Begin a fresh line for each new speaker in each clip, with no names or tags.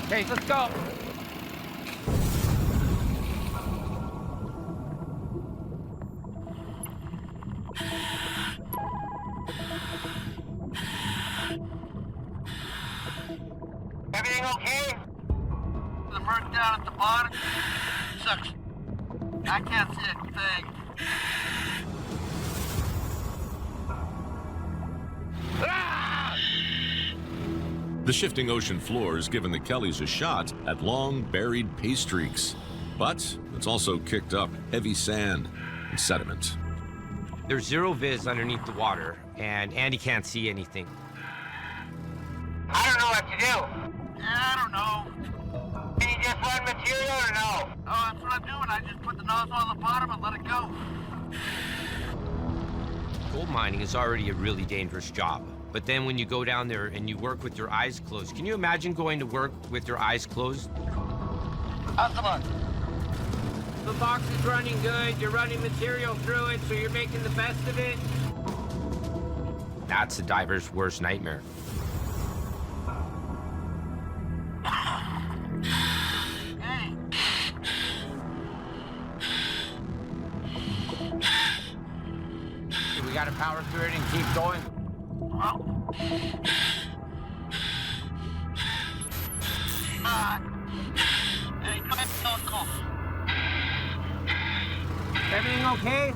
Okay, let's go.
Everything okay? The murk down at the bottom sucks. I can't see a thing.
The shifting ocean floor has given the Kellys a shot at long buried pay streaks, but it's also kicked up heavy sand and sediment.
There's zero viz underneath the water, and Andy can't see anything.
I don't know what to do. Yeah, I don't know. Can you just run material or no? Oh, that's what I'm doing. I just put the nozzle on the bottom and let it go.
Gold mining is already a really dangerous job. But then when you go down there and you work with your eyes closed, can you imagine going to work with your eyes closed?
How's the box?
The box is running good, you're running material through it, so you're making the best of it. That's a diver's worst nightmare.
Hey.
We gotta power through it and keep going.
Well. Hey, come in, call.
Everything okay?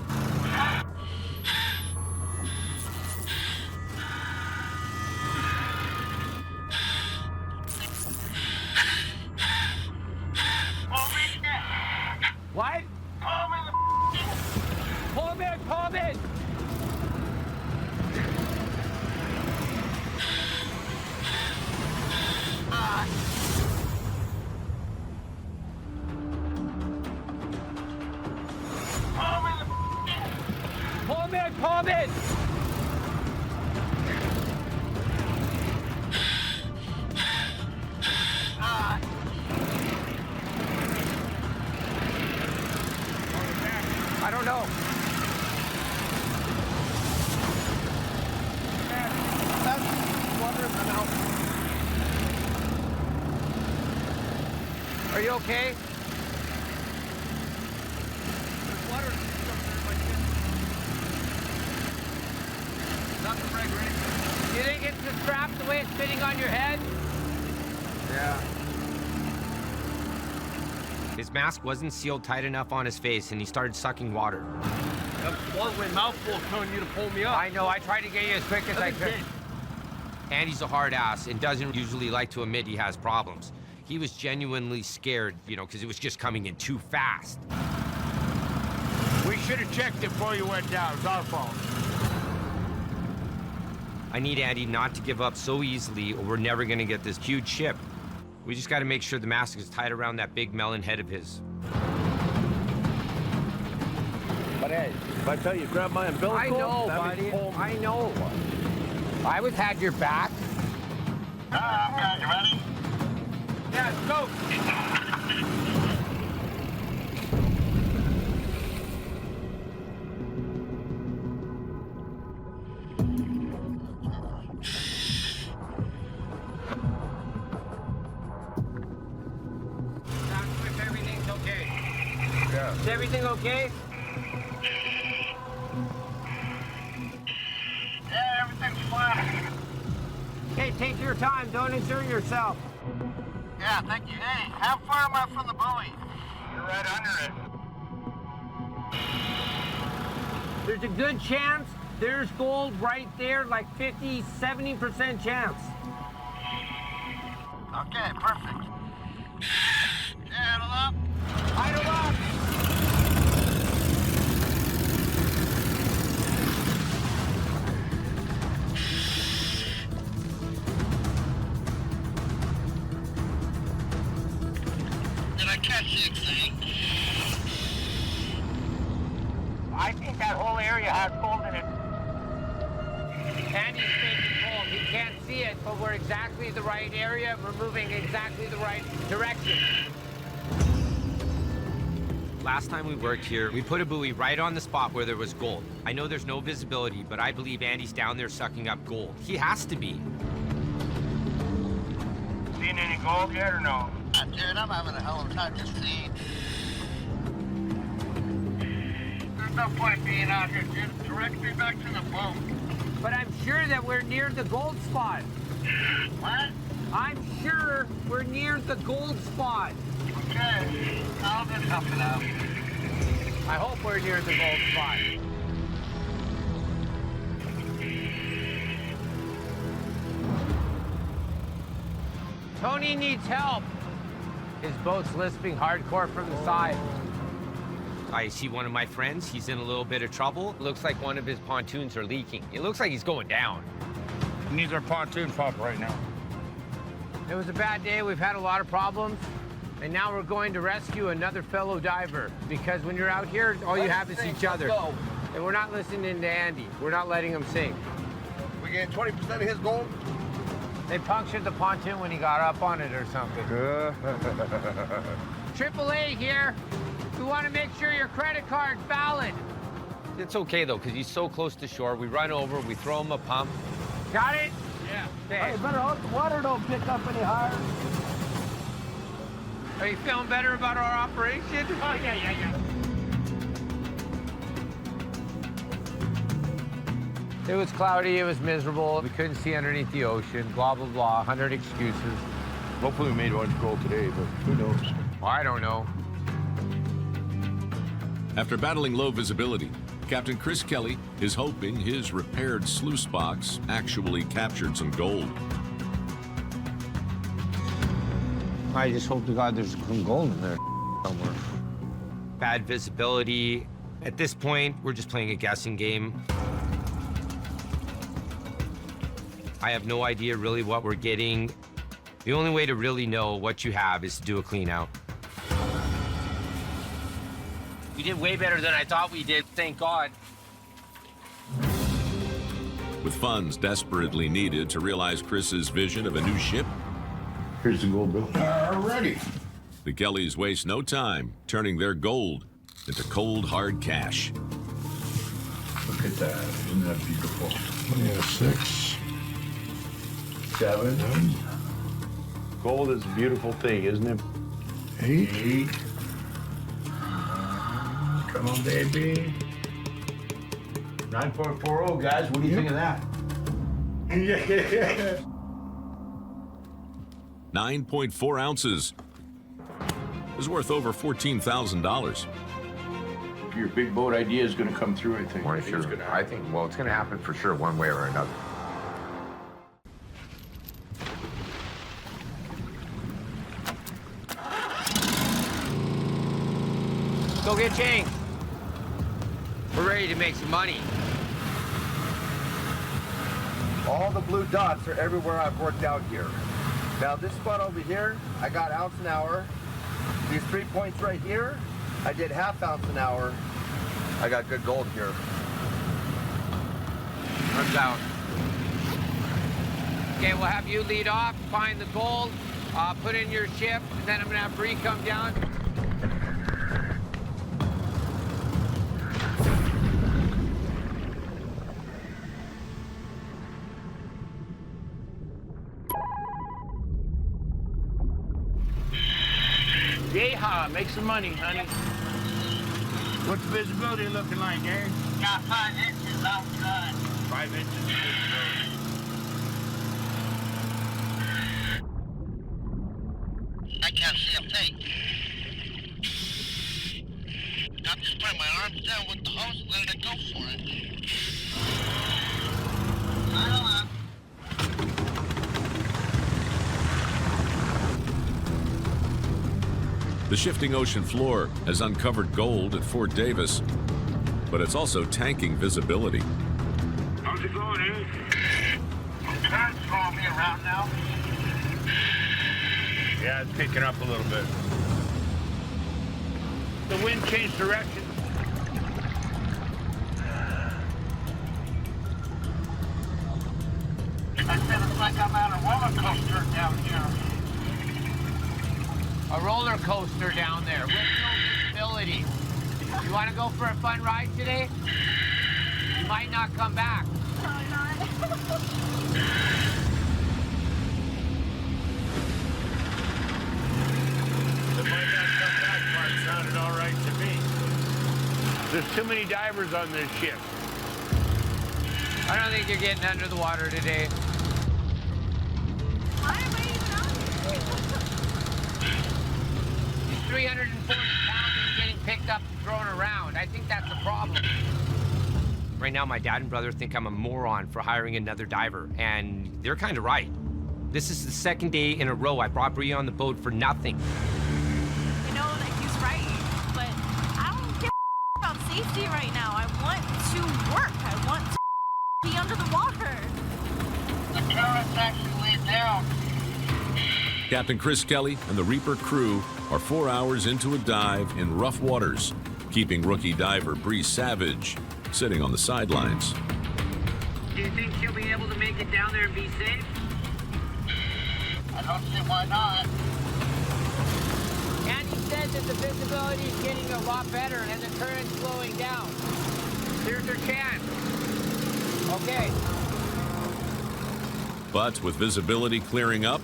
What? Pull him in, pull him in! Pull him in, pull him in! I don't know. Are you okay?
There's water in my chin. Not the right range.
You think it's the strap the way it's fitting on your head?
Yeah.
His mask wasn't sealed tight enough on his face, and he started sucking water.
I'm swallowing mouthful telling you to pull me up.
I know, I tried to get you as quick as I could. Andy's a hard ass and doesn't usually like to admit he has problems. He was genuinely scared, you know, because it was just coming in too fast.
We should have checked it before you went down. It's our fault.
I need Andy not to give up so easily, or we're never gonna get this huge ship. We just gotta make sure the mask is tied around that big melon head of his.
But hey, if I tell you grab my umbilical,
I know,
that
buddy.
means pull-
I know. I always had your back.
Okay, you ready?
Yeah, let's go. Ask if everything's okay.
Yeah.
Is everything okay?
Yeah, everything's fine.
Okay, take your time. Don't injure yourself.
Yeah, thank you. Hey, how far am I from the buoy? You're right under it.
There's a good chance there's gold right there, like 50, 70% chance.
Okay, perfect. Idle up.
Idle up.
Did I catch anything? I think that whole area has gold in it.
Andy's making gold. He can't see it, but we're exactly the right area. We're moving exactly the right direction. Last time we worked here, we put a buoy right on the spot where there was gold. I know there's no visibility, but I believe Andy's down there sucking up gold. He has to be.
See Seen any gold yet or no? Dude, I'm having a hell of a time just seeing. There's no point being out here, dude. Direct me back to the boat.
But I'm sure that we're near the gold spot.
What?
I'm sure we're near the gold spot.
Okay, I'll just help it out.
I hope we're near the gold spot. Tony needs help. His boat's lisping hardcore from the side. I see one of my friends. He's in a little bit of trouble. Looks like one of his pontoons are leaking. It looks like he's going down.
He needs our pontoon pump right now.
It was a bad day. We've had a lot of problems. And now we're going to rescue another fellow diver. Because when you're out here, all you have is each other. And we're not listening to Andy. We're not letting him sink.
We getting 20% of his gold?
They punctured the pontoon when he got up on it or something. AAA here. We want to make sure your credit card's valid. It's okay, though, because he's so close to shore. We run over, we throw him a pump. Got it? Yeah.
Hey, better hope the water don't pick up any higher.
Are you feeling better about our operation?
Oh, yeah.
It was cloudy, it was miserable. We couldn't see underneath the ocean, blah, blah, blah, 100 excuses.
Hopefully we made one gold today, but who knows?
I don't know.
After battling low visibility, Captain Chris Kelly is hoping his repaired sluice box actually captured some gold.
I just hope to God there's some gold in there somewhere. Bad visibility. At this point, we're just playing a guessing game. I have no idea really what we're getting. The only way to really know what you have is to do a clean out. We did way better than I thought we did, thank God.
With funds desperately needed to realize Chris's vision of a new ship,
Here's the gold bill. Alrighty.
the Kellys waste no time turning their gold into cold, hard cash.
Look at that. Isn't that beautiful? Yeah, 6, 7.
Gold is a beautiful thing, isn't it?
8. Come on, baby.
9.40, guys. What do you think of that?
Yeah.
9.4 ounces is worth over $14,000.
Your big boat idea is going to come through, I think.
Well, sure. I think, well, it's going to happen for sure, one way or another. Go get changed. We're ready to make some money.
All the blue dots are everywhere I've worked out here. Now this spot over here, I got ounce an hour. These 3 points right here, I did ½ ounce an hour. I got good gold here.
Runs out. Okay, we'll have you lead off, find the gold, put in your ship, and then I'm gonna have Bree come down.
Yeehaw, make some money, honey. What's the visibility looking like, eh?
Got 5 inches outside.
5 inches of visibility.
I can't see a thing. I'm just putting my arms down with the hose and letting it go for it. I don't know.
The shifting ocean floor has uncovered gold at Fort Davis, but it's also tanking visibility.
How's it going, eh? Current's throwing me around now.
Yeah, it's picking up a little bit. The wind changed direction.
I said it's like I'm on a roller coaster down here.
A roller coaster down there with no visibility. You want to go for a fun ride today? You might not come back.
Probably not.
There's too many divers on this ship.
I don't think you're getting under the water today.
Why am I even out here?
He's 340 pounds and getting picked up and thrown around. I think that's the problem. Right now, my dad and brother think I'm a moron for hiring another diver, and they're kind of right. This is the second day in a row I brought Bree on the boat for nothing.
You know, like, he's right, but I don't give about safety right now. I want to work. I want to be under the water.
The current's actually laid down.
Captain Chris Kelly and the Reaper crew are 4 hours into a dive in rough waters, keeping rookie diver Bree Savage sitting on the sidelines.
Do you think she'll be able to make it down there and be safe?
I don't see why not.
Andy said that the visibility is getting a lot better and the current's slowing down. Here's her chance. Okay.
But with visibility clearing up,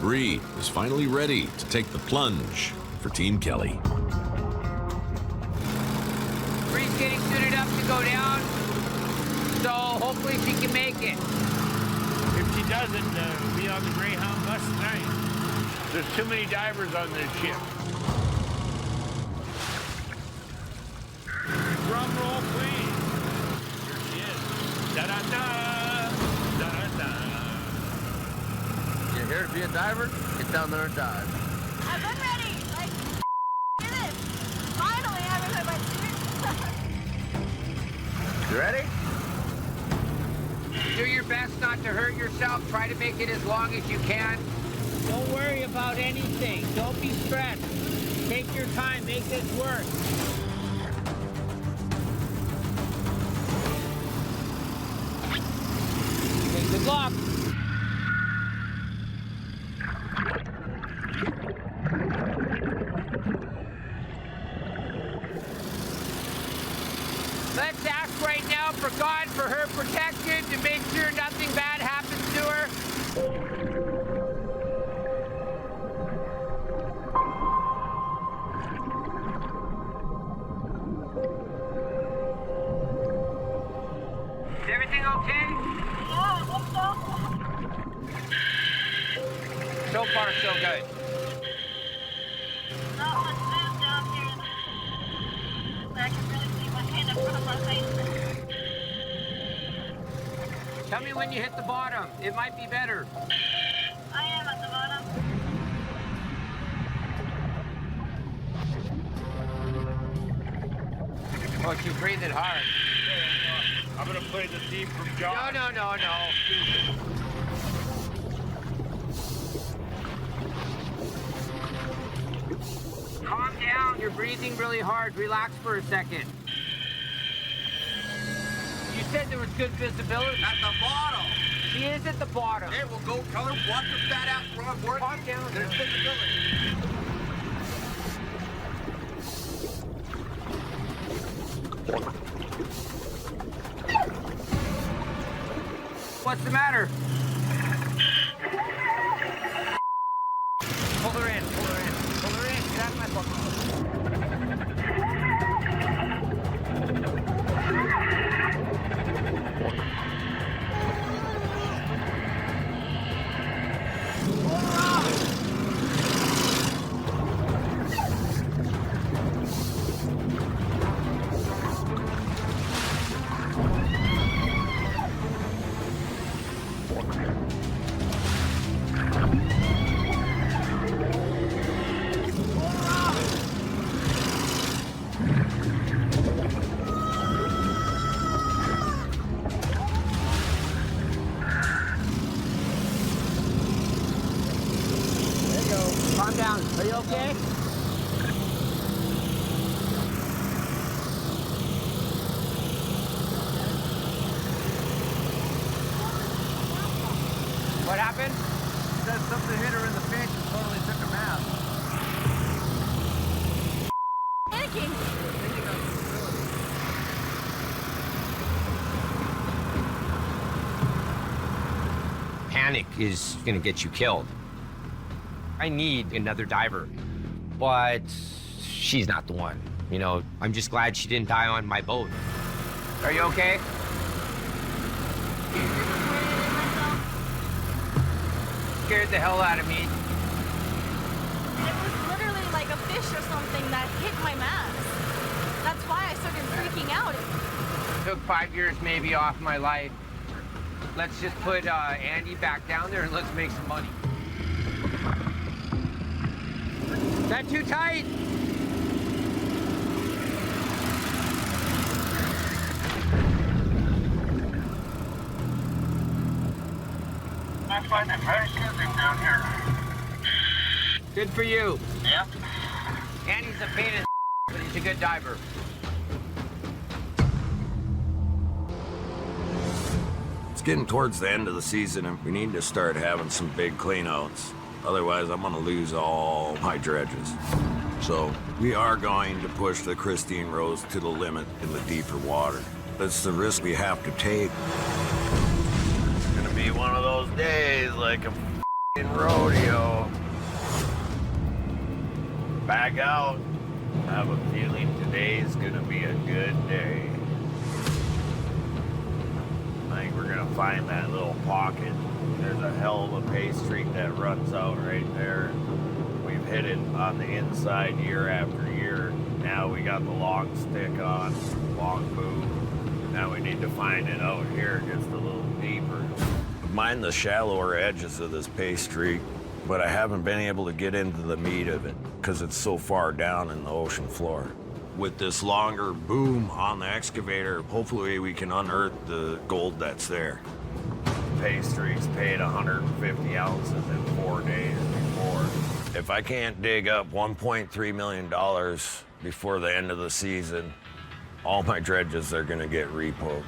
Bree is finally ready to take the plunge for Team Kelly.
Bree's getting suited up to go down, so hopefully she can make it.
If she doesn't, we'll be on the Greyhound bus tonight. There's too many divers on this ship. Drum roll, please. Here she is. Da-da-da! Da-da-da!
You're here to be a diver? Get down there and dive.
I've been ready. Like, do this. Finally, I haven't had my suit.
You ready?
Do your best not to hurt yourself. Try to make it as long as you can. Don't worry about anything. Don't be stressed. Take your time. Make this work. Okay, good luck. Let's ask right now for God for her protection to make sure nothing bad happens to her. Is everything okay?
Yeah, I hope so.
So far, so good.
Not much food down here. I can really see my hand in front of my face.
Tell me when you hit the bottom. It might be better.
I am at the bottom.
Oh, she's breathing hard.
I'm gonna play the theme from John.
No. Calm down. You're breathing really hard. Relax for a second. You said there was good visibility.
At the bottom.
She is at the bottom.
Hey, we'll go color. Watch the fat ass run work.
Calm down.
There's visibility.
What's the matter? Pull her in. Get out of my boat. Calm down. Are you okay? What happened?
Said something hit her in the face and totally took her mask.
Panicking.
Panic is gonna get you killed. I need another diver, but she's not the one. You know, I'm just glad she didn't die on my boat. Are you okay? Scared the hell out of me.
It was literally like a fish or something that hit my mast. That's why I started freaking out.
Took 5 years maybe off my life. Let's just put Andy back down there and let's make some money. Is that too tight?
I find it very soothing down here.
Good for you.
Yeah?
Andy's a pain in the but he's a good diver.
It's getting towards the end of the season, and we need to start having some big cleanouts. Otherwise, I'm gonna lose all my dredges. So we are going to push the Christine Rose to the limit in the deeper water. That's the risk we have to take.
It's gonna be one of those days like a f***ing rodeo. Back out. I have a feeling today's gonna be a good day. I think we're gonna find that little pocket. There's a hell of a pay streak that runs out right there. We've hit it on the inside year after year. Now we got the long stick on, long boom. Now we need to find it out here just a little deeper.
Mind the shallower edges of this pay streak, but I haven't been able to get into the meat of it because it's so far down in the ocean floor. With this longer boom on the excavator, hopefully we can unearth the gold that's there.
Pay streaks paid 150 ounces in 4 days before.
If I can't dig up $1.3 million before the end of the season, all my dredges are gonna get repoed.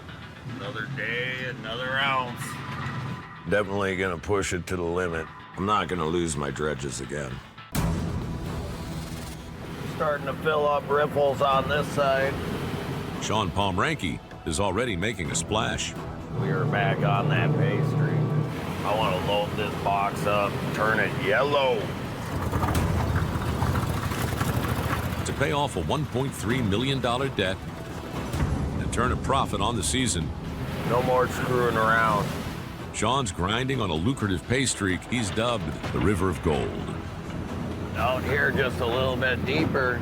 Another day, another ounce.
Definitely gonna push it to the limit. I'm not gonna lose my dredges again.
Starting to fill up riffles on this side.
Sean Pomranke is already making a splash.
We are back on that pay streak. I want to load this box up, turn it yellow.
To pay off a $1.3 million debt and turn a profit on the season,
No more screwing around.
Sean's grinding on a lucrative pay streak he's dubbed the River of Gold.
Out here just a little bit deeper,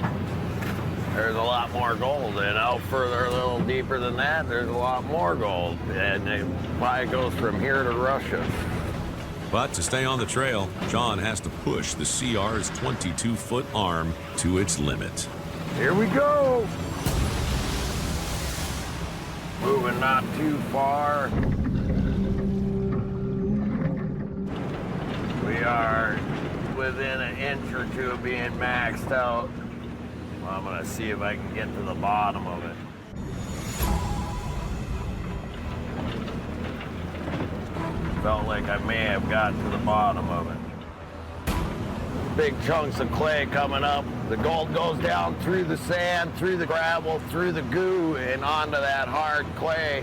there's a lot more gold. And out further a little deeper than that, there's a lot more gold. And it probably goes from here to Russia.
But to stay on the trail, Sean has to push the CR's 22-foot arm to its limit.
Here we go. Moving not too far. We are within an inch or two of being maxed out. Well, I'm gonna see if I can get to the bottom of it. Felt like I may have gotten to the bottom of it. Big chunks of clay coming up. The gold goes down through the sand, through the gravel, through the goo, and onto that hard clay,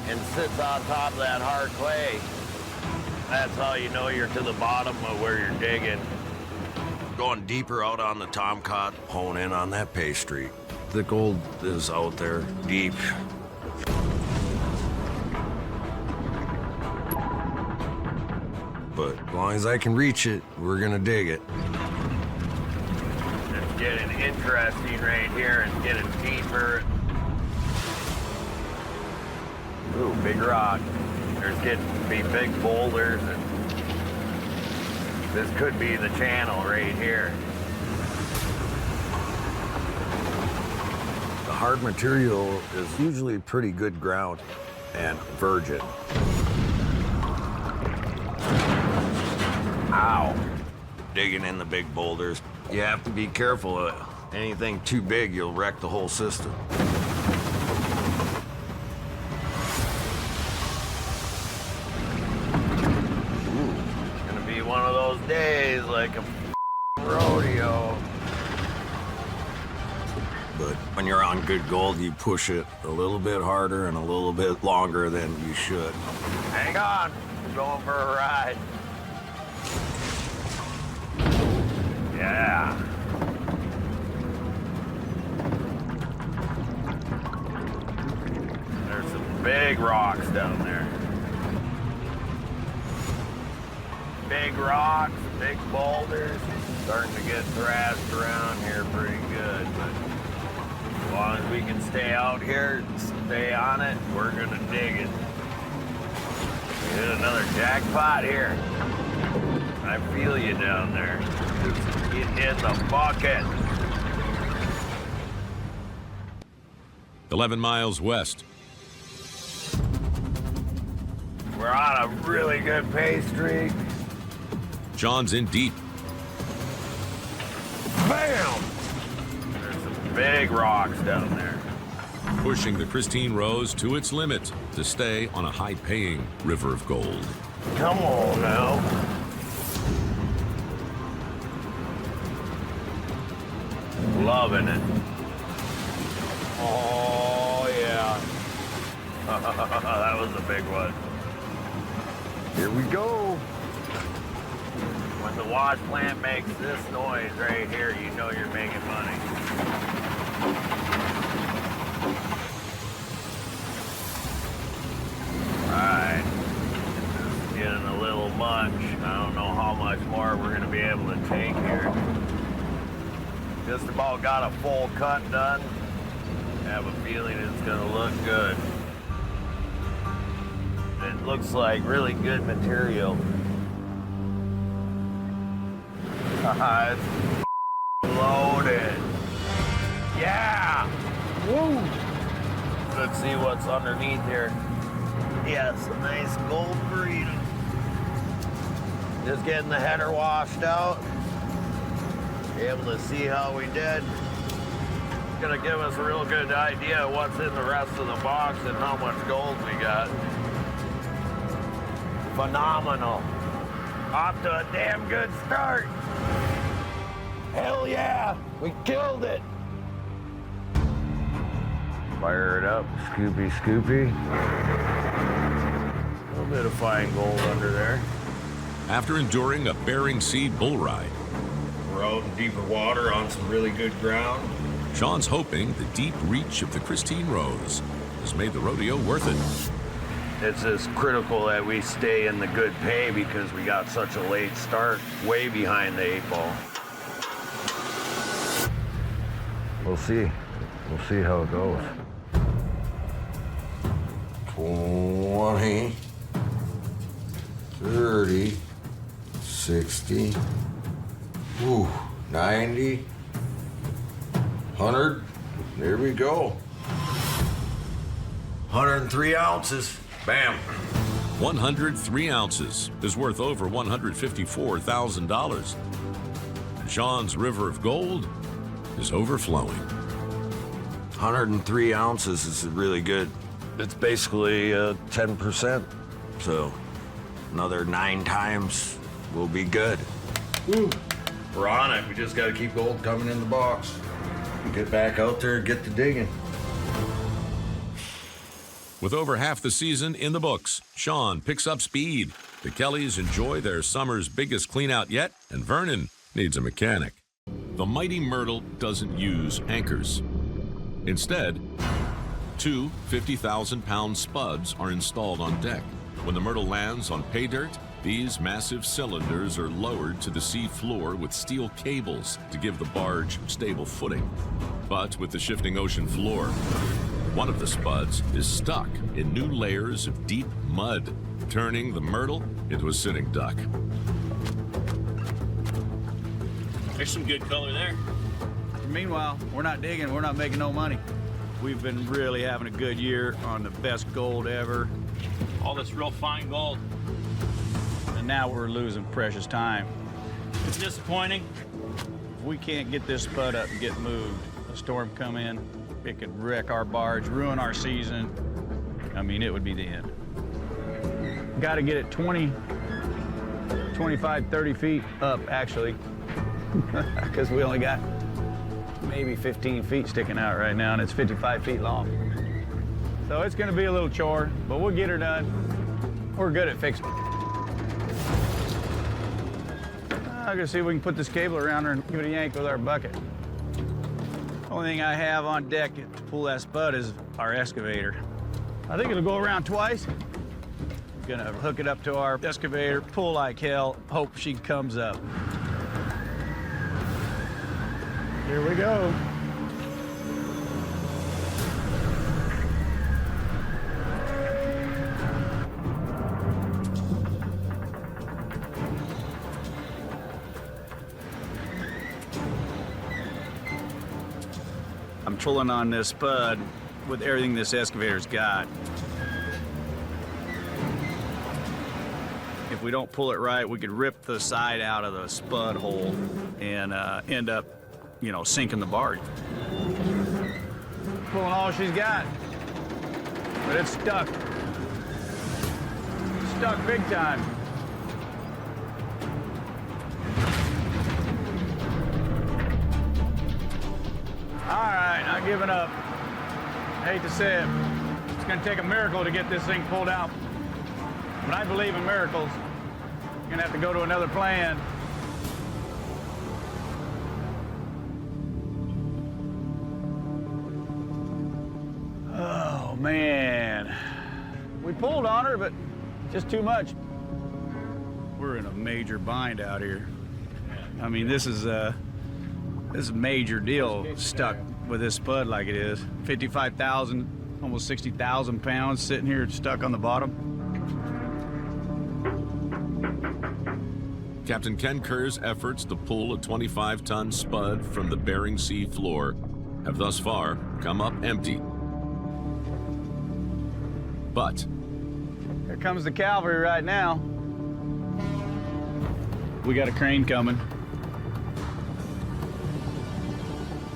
and sits on top of that hard clay. That's how you know you're to the bottom of where you're digging.
Going deeper out on the tomcott, hone in on that pay streak. The gold is out there, deep. But as long as I can reach it, we're gonna dig it.
It's getting interesting right here and getting deeper. Ooh, big rock. There's getting to be big boulders, and this could be the channel right here.
The hard material is usually pretty good ground and virgin. Ow. Digging in the big boulders. You have to be careful. Anything too big, you'll wreck the whole system.
It's gonna be one of those days like a rodeo.
But when you're on good gold, you push it a little bit harder and a little bit longer than you should.
Hang on, we're going for a ride. Yeah. big rocks down there. Big rocks, big boulders. Starting to get thrashed around here pretty good, but as long as we can stay out here, stay on it, we're gonna dig it. We hit another jackpot here. I feel you down there. Just get in the bucket.
11 miles west.
We're on a really good pace streak.
John's in deep.
Bam! There's some big rocks down there.
Pushing the Christine Rose to its limit to stay on a high-paying river of gold.
Come on now. Loving it. Oh, yeah. That was a big one. Here we go. When the wash plant makes this noise right here, you know you're making money. Alright. Just getting a little much. I don't know how much more we're going to be able to take here. Just about got a full cut done. I have a feeling it's going to look good. It looks like really good material. It's loaded. Yeah! Woo! Let's see what's underneath here. Yeah, some nice gold burrito. Just getting the header washed out. Be able to see how we did. It's gonna give us a real good idea of what's in the rest of the box and how much gold we got. Phenomenal. Off to a damn good start. Hell yeah, we killed it. Fire it up, scoopy, scoopy. A little bit of fine gold under there.
After enduring a Bering Sea bull ride,
We're out in deeper water on some really good ground.
Sean's hoping the deep reach of the Christine Rose has made the rodeo worth it.
It's just critical that we stay in the good pay because we got such a late start, way behind the 8 ball. We'll see. We'll see how it goes.
20, 30, 60, 90, 100. There we go. 103 ounces. Bam.
103 ounces is worth over $154,000. Sean's river of gold is overflowing.
103 ounces is really good. It's basically 10%. So another 9 times will be good. Woo. We're on it. We just got to keep gold coming in the box. Get back out there and get to digging.
With over half the season in the books, Sean picks up speed. The Kellys enjoy their summer's biggest cleanout yet, and Vernon needs a mechanic. The mighty Myrtle doesn't use anchors. Instead, 2 50,000-pound spuds are installed on deck. When the Myrtle lands on pay dirt, these massive cylinders are lowered to the sea floor with steel cables to give the barge stable footing. But with the shifting ocean floor, one of the spuds is stuck in new layers of deep mud, turning the Myrtle into a sitting duck.
There's some good color there.
Meanwhile, we're not digging, we're not making no money. We've been really having a good year on the best gold ever.
All this real fine gold.
And now we're losing precious time.
It's disappointing.
If we can't get this spud up and get moved, a storm come in, it could wreck our barge, ruin our season. I mean, it would be the end. Got to get it 20, 25, 30 feet up, actually, because we only got maybe 15 feet sticking out right now, and it's 55 feet long. So it's going to be a little chore, but we'll get her done. We're good at fixing it. I'm going to see if we can put this cable around her and give it a yank with our bucket. Only thing I have on deck to pull that spud is our excavator. I think it'll go around twice. Gonna hook it up to our excavator, pull like hell, hope she comes up. Here we go. I'm trolling on this spud with everything this excavator's got. If we don't pull it right, we could rip the side out of the spud hole and end up, you know, sinking the barge. Pulling all she's got, but it's stuck. Stuck big time. All right, not giving up. Hate to say it. It's gonna take a miracle to get this thing pulled out. But I believe in miracles. You're gonna have to go to another plan. Oh man. We pulled on her, but just too much. We're in a major bind out here. I mean, this is a major deal, stuck with this spud like it is. 55,000, almost 60,000 pounds sitting here stuck on the bottom.
Captain Ken Kerr's efforts to pull a 25-ton spud from the Bering Sea floor have thus far come up empty. But
Here comes the cavalry right now. We got a crane coming.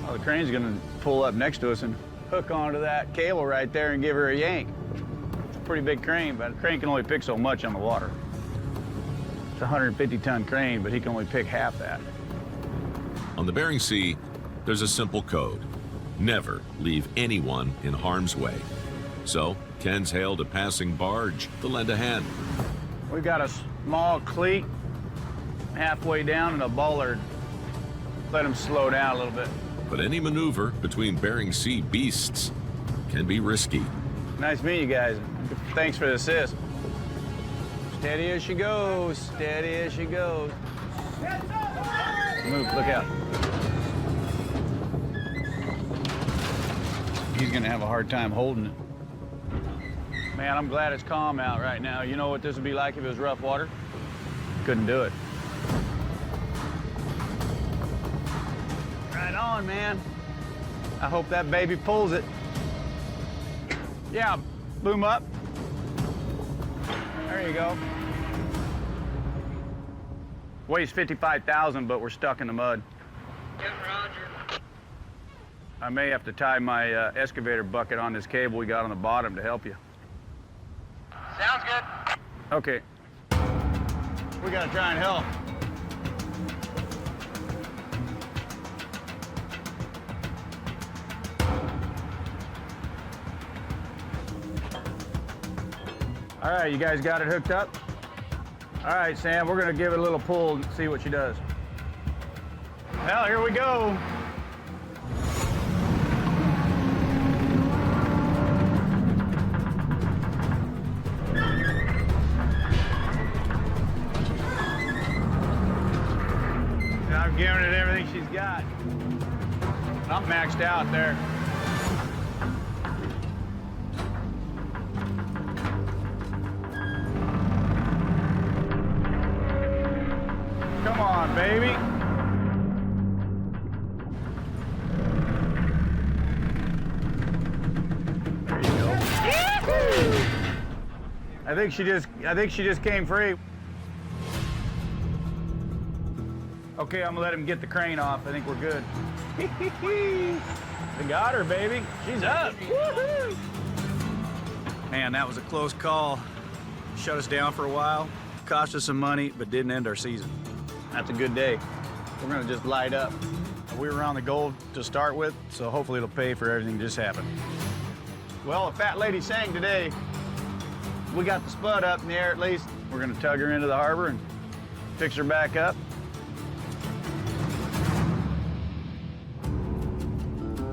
Oh, the crane's gonna pull up next to us and hook onto that cable right there and give her a yank. It's a pretty big crane, but a crane can only pick so much on the water. It's a 150-ton crane, but he can only pick half that.
on the Bering Sea, there's a simple code. Never leave anyone in harm's way. So Ken's hailed a passing barge to lend a hand.
We've got a small cleat halfway down and a bollard. Let him slow down a little bit.
But any maneuver between Bering Sea beasts can be risky.
Nice meeting you guys. Thanks for the assist. Steady as she goes, steady as she goes. Move, look out. He's gonna have a hard time holding it. Man, I'm glad it's calm out right now. You know what this would be like if it was rough water? Couldn't do it. Right on, man. I hope that baby pulls it. Yeah, boom up. There you go. Weighs 55,000, but we're stuck in the mud.
Yep, Roger.
I may have to tie my excavator bucket on this cable we got on the bottom to help you.
Sounds good.
Okay. We gotta try and help. All right, you guys got it hooked up? All right, Sam, we're gonna give it a little pull and see what she does. Well, here we go. I'm giving it everything she's got. I'm maxed out there. Come on, baby. There you go. I think she just came free. Okay, I'm gonna let him get the crane off. I think we're good. We got her, baby. She's up. Woohoo! Man, that was a close call. Shut us down for a while, cost us some money, but didn't end our season. That's a good day. We're gonna just light up. We were on the gold to start with, so hopefully it'll pay for everything that just happened. Well, a fat lady sang today. We got the spud up in the air at least. We're gonna tug her into the harbor and fix her back up.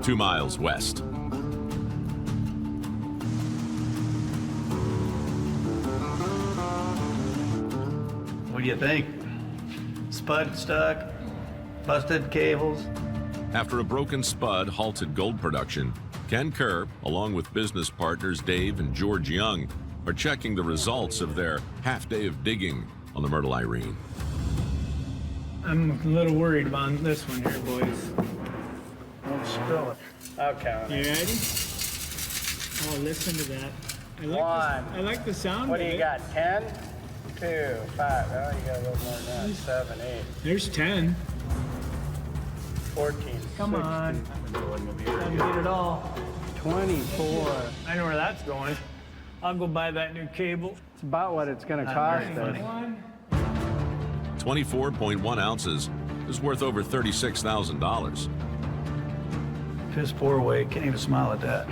2 miles west.
do you think? Spud stuck, busted cables.
After a broken spud halted gold production, Ken Kerr, along with business partners Dave and George Young, are checking the results of their half day of digging on the Myrtle Irene.
I'm a little worried about this one here, boys.
Don't spill it. Okay.
You ready? Oh, listen to that. I like the sound
What
of
do you
it.
got? 10, 2, 5. Oh, you got a little more than that. 7, 8,
There's 10.
14.
Come on. Gotta get it all. 24. I know where that's going. I'll go buy that new cable.
It's about what it's going to cost us.
24.1 ounces is worth over $36,000.
Piss poor way. Can't even smile at that.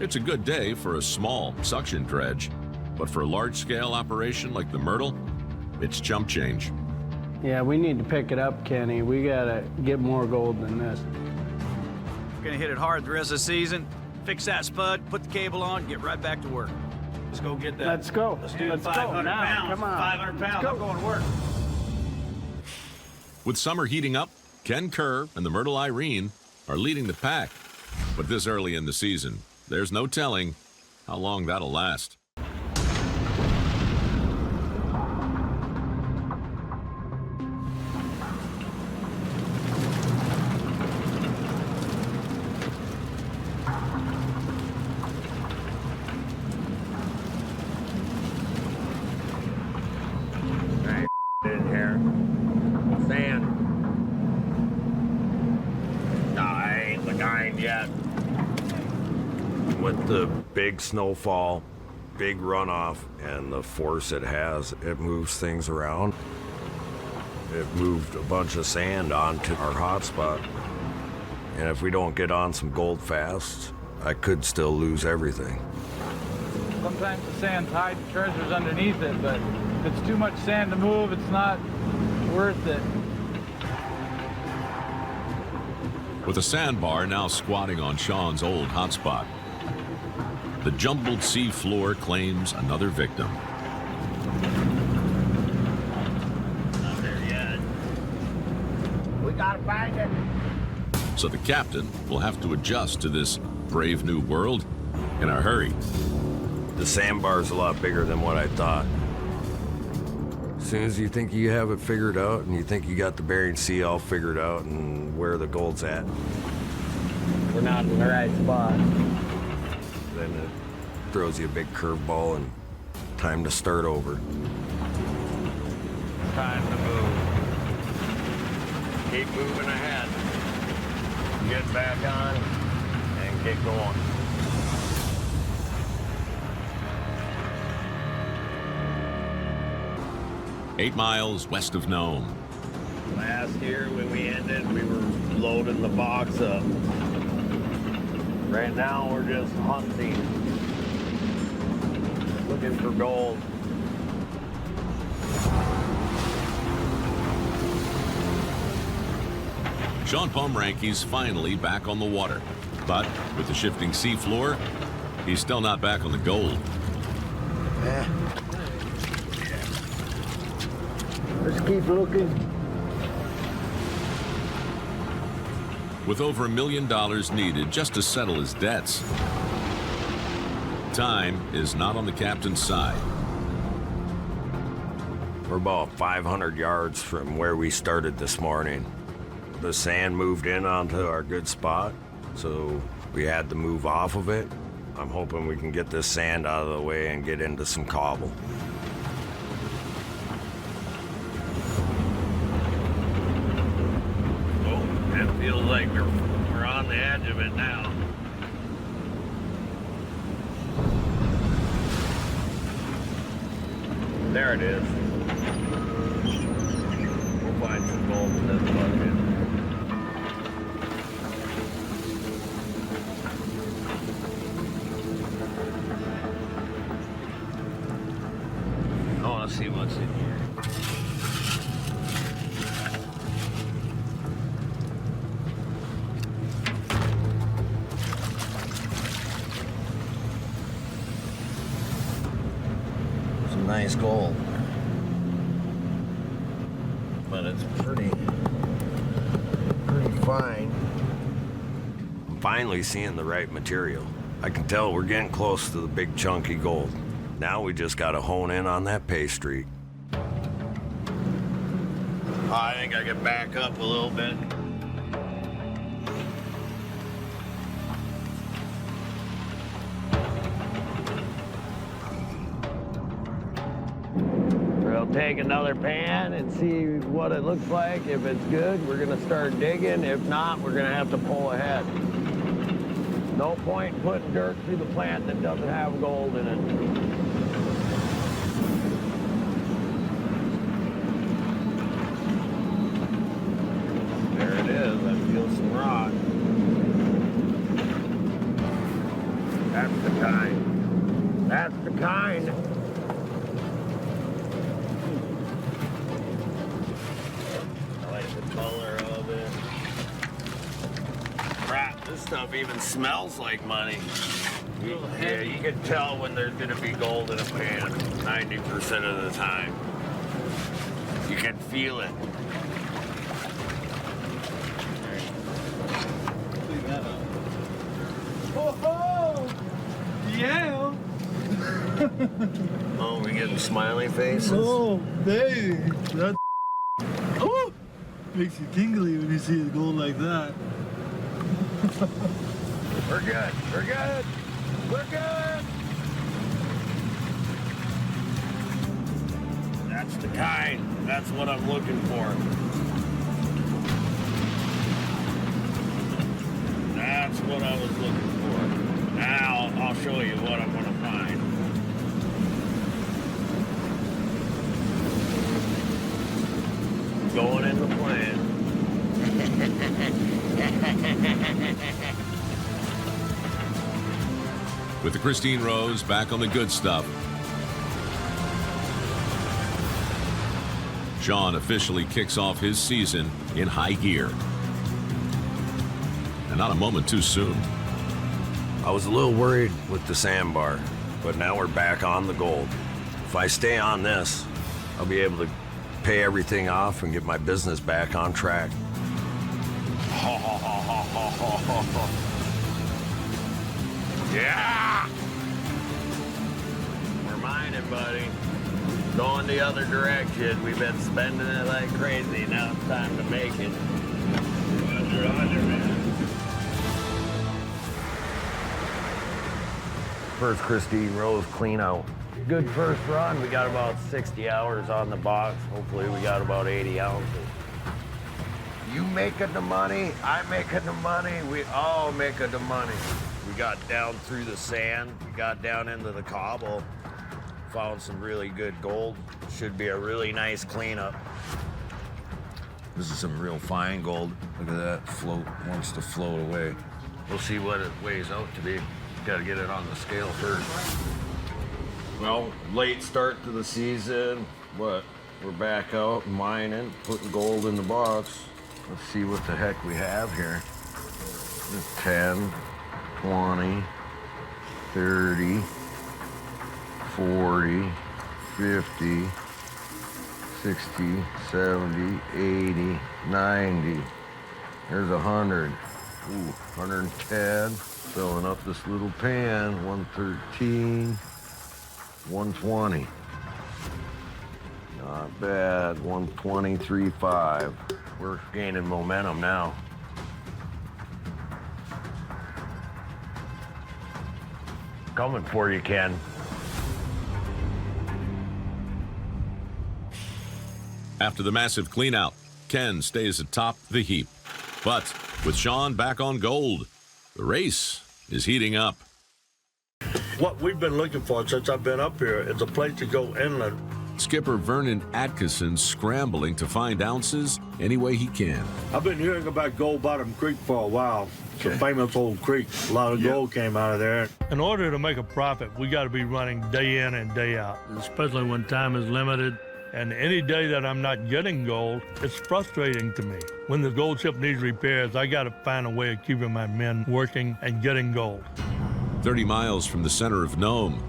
It's a good day for a small suction dredge, but for a large-scale operation like the Myrtle, it's chump change.
Yeah, we need to pick it up, Kenny. We gotta get more gold than this.
We're going to hit it hard the rest of the season. Fix that spud, put the cable on, get right back to work. Let's go get that.
Let's go.
Let's do
Let's
500
go now.
pounds.
Come on.
500 pounds. I'm going to work.
With summer heating up, Ken Kerr and the Myrtle Irene are leading the pack. But this early in the season, there's no telling how long that'll last.
In here. Sand. No, I ain't the kind yet.
With the big snowfall, big runoff, and the force it has, it moves things around. It moved a bunch of sand onto our hot spot. And if we don't get on some gold fast, I could still lose everything.
Sometimes the sand's hiding treasures underneath it, but if it's too much sand to move, it's not worth it.
With a sandbar now squatting on Sean's old hotspot, the jumbled sea floor claims another victim.
Not there yet. We gotta find it.
So the captain will have to adjust to this brave new world in a hurry.
The sandbar's a lot bigger than what I thought. As soon as you think you have it figured out and you think you got the Bering Sea all figured out and where the gold's at,
We're not in the right spot.
then it throws you a big curveball and time to start over.
Time to move. Keep moving ahead. Get back on and get going.
"8 miles west of Nome."
Last year when we ended, we were loading the box up. Right now we're just hunting, looking for gold.
Sean Pomeranke's finally back on the water, but with the shifting seafloor, he's still not back on the gold.
Let's keep looking.
With over $1 million needed just to settle his debts, time is not on the captain's side.
We're about 500 yards from where we started this morning. The sand moved in onto our good spot, so we had to move off of it. I'm hoping we can get this sand out of the way and get into some cobble.
Oh, it feels like we're on the edge of it now. There it is. We'll find some gold in this bucket. I want to see what's in here.
Some nice gold. That's pretty fine. I'm finally seeing the right material. I can tell we're getting close to the big chunky gold. Now we just gotta hone in on that pay streak.
I think I can back up a little bit. We'll take another pan and see what it looks like. If it's good, we're gonna start digging. If not, we're gonna have to pull ahead. No point in putting dirt through the plant that doesn't have gold in it. There it is. I feel some rock. That's the kind. That's the kind. I like the color of it. Crap, this stuff even smells like money. Yeah, you can tell when there's gonna be gold in a pan 90% of the time. You can feel it.
Oh, yeah.
Oh, we getting smiley faces?
Oh, baby. That oh, makes you tingly when you see the gold like that.
We're good. We're good. We're good. That's the kind. That's what I'm looking for. That's what I was looking for. Now I'll show you what I'm gonna find. Going in the plan.
With the Christine Rose back on the good stuff, Sean officially kicks off his season in high gear. And not a moment too soon.
I was a little worried with the sandbar, but now we're back on the gold. If I stay on this, I'll be able to pay everything off and get my business back on track.
Yeah! We're mining, buddy. Going the other direction. We've been spending it like crazy. Now it's time to make it. Roger, man. First Christine Rose clean out. Good first run. We got about 60 hours on the box. Hopefully we got about 80 ounces. You making the money, I'm making the money, we all making the money. We got down through the sand, we got down into the cobble, found some really good gold. Should be a really nice cleanup.
This is some real fine gold. Look at that float, wants to float away.
We'll see what it weighs out to be. Got to get it on the scale first. Well, late start to the season. What? We're back out mining, putting gold in the box. Let's see what the heck we have here. 10, 20, 30, 40, 50, 60, 70, 80, 90. There's 100. Ooh, 110. Filling up this little pan. 113, 120. Not bad. 123.5. We're gaining momentum now. Coming for you, Ken.
After the massive cleanout, Ken stays atop the heap. But with Sean back on gold, the race is heating up.
What we've been looking for since I've been up here is a place to go inland.
Skipper Vernon Atkinson scrambling to find ounces any way he can.
I've been hearing about Gold Bottom Creek for a while. It's a famous old creek. A lot of gold came out of there. In order to make a profit, we got to be running day in and day out, especially when time is limited. And any day that I'm not getting gold, it's frustrating to me. When the gold ship needs repairs, I got to find a way of keeping my men working and getting gold.
30 miles from the center of Nome,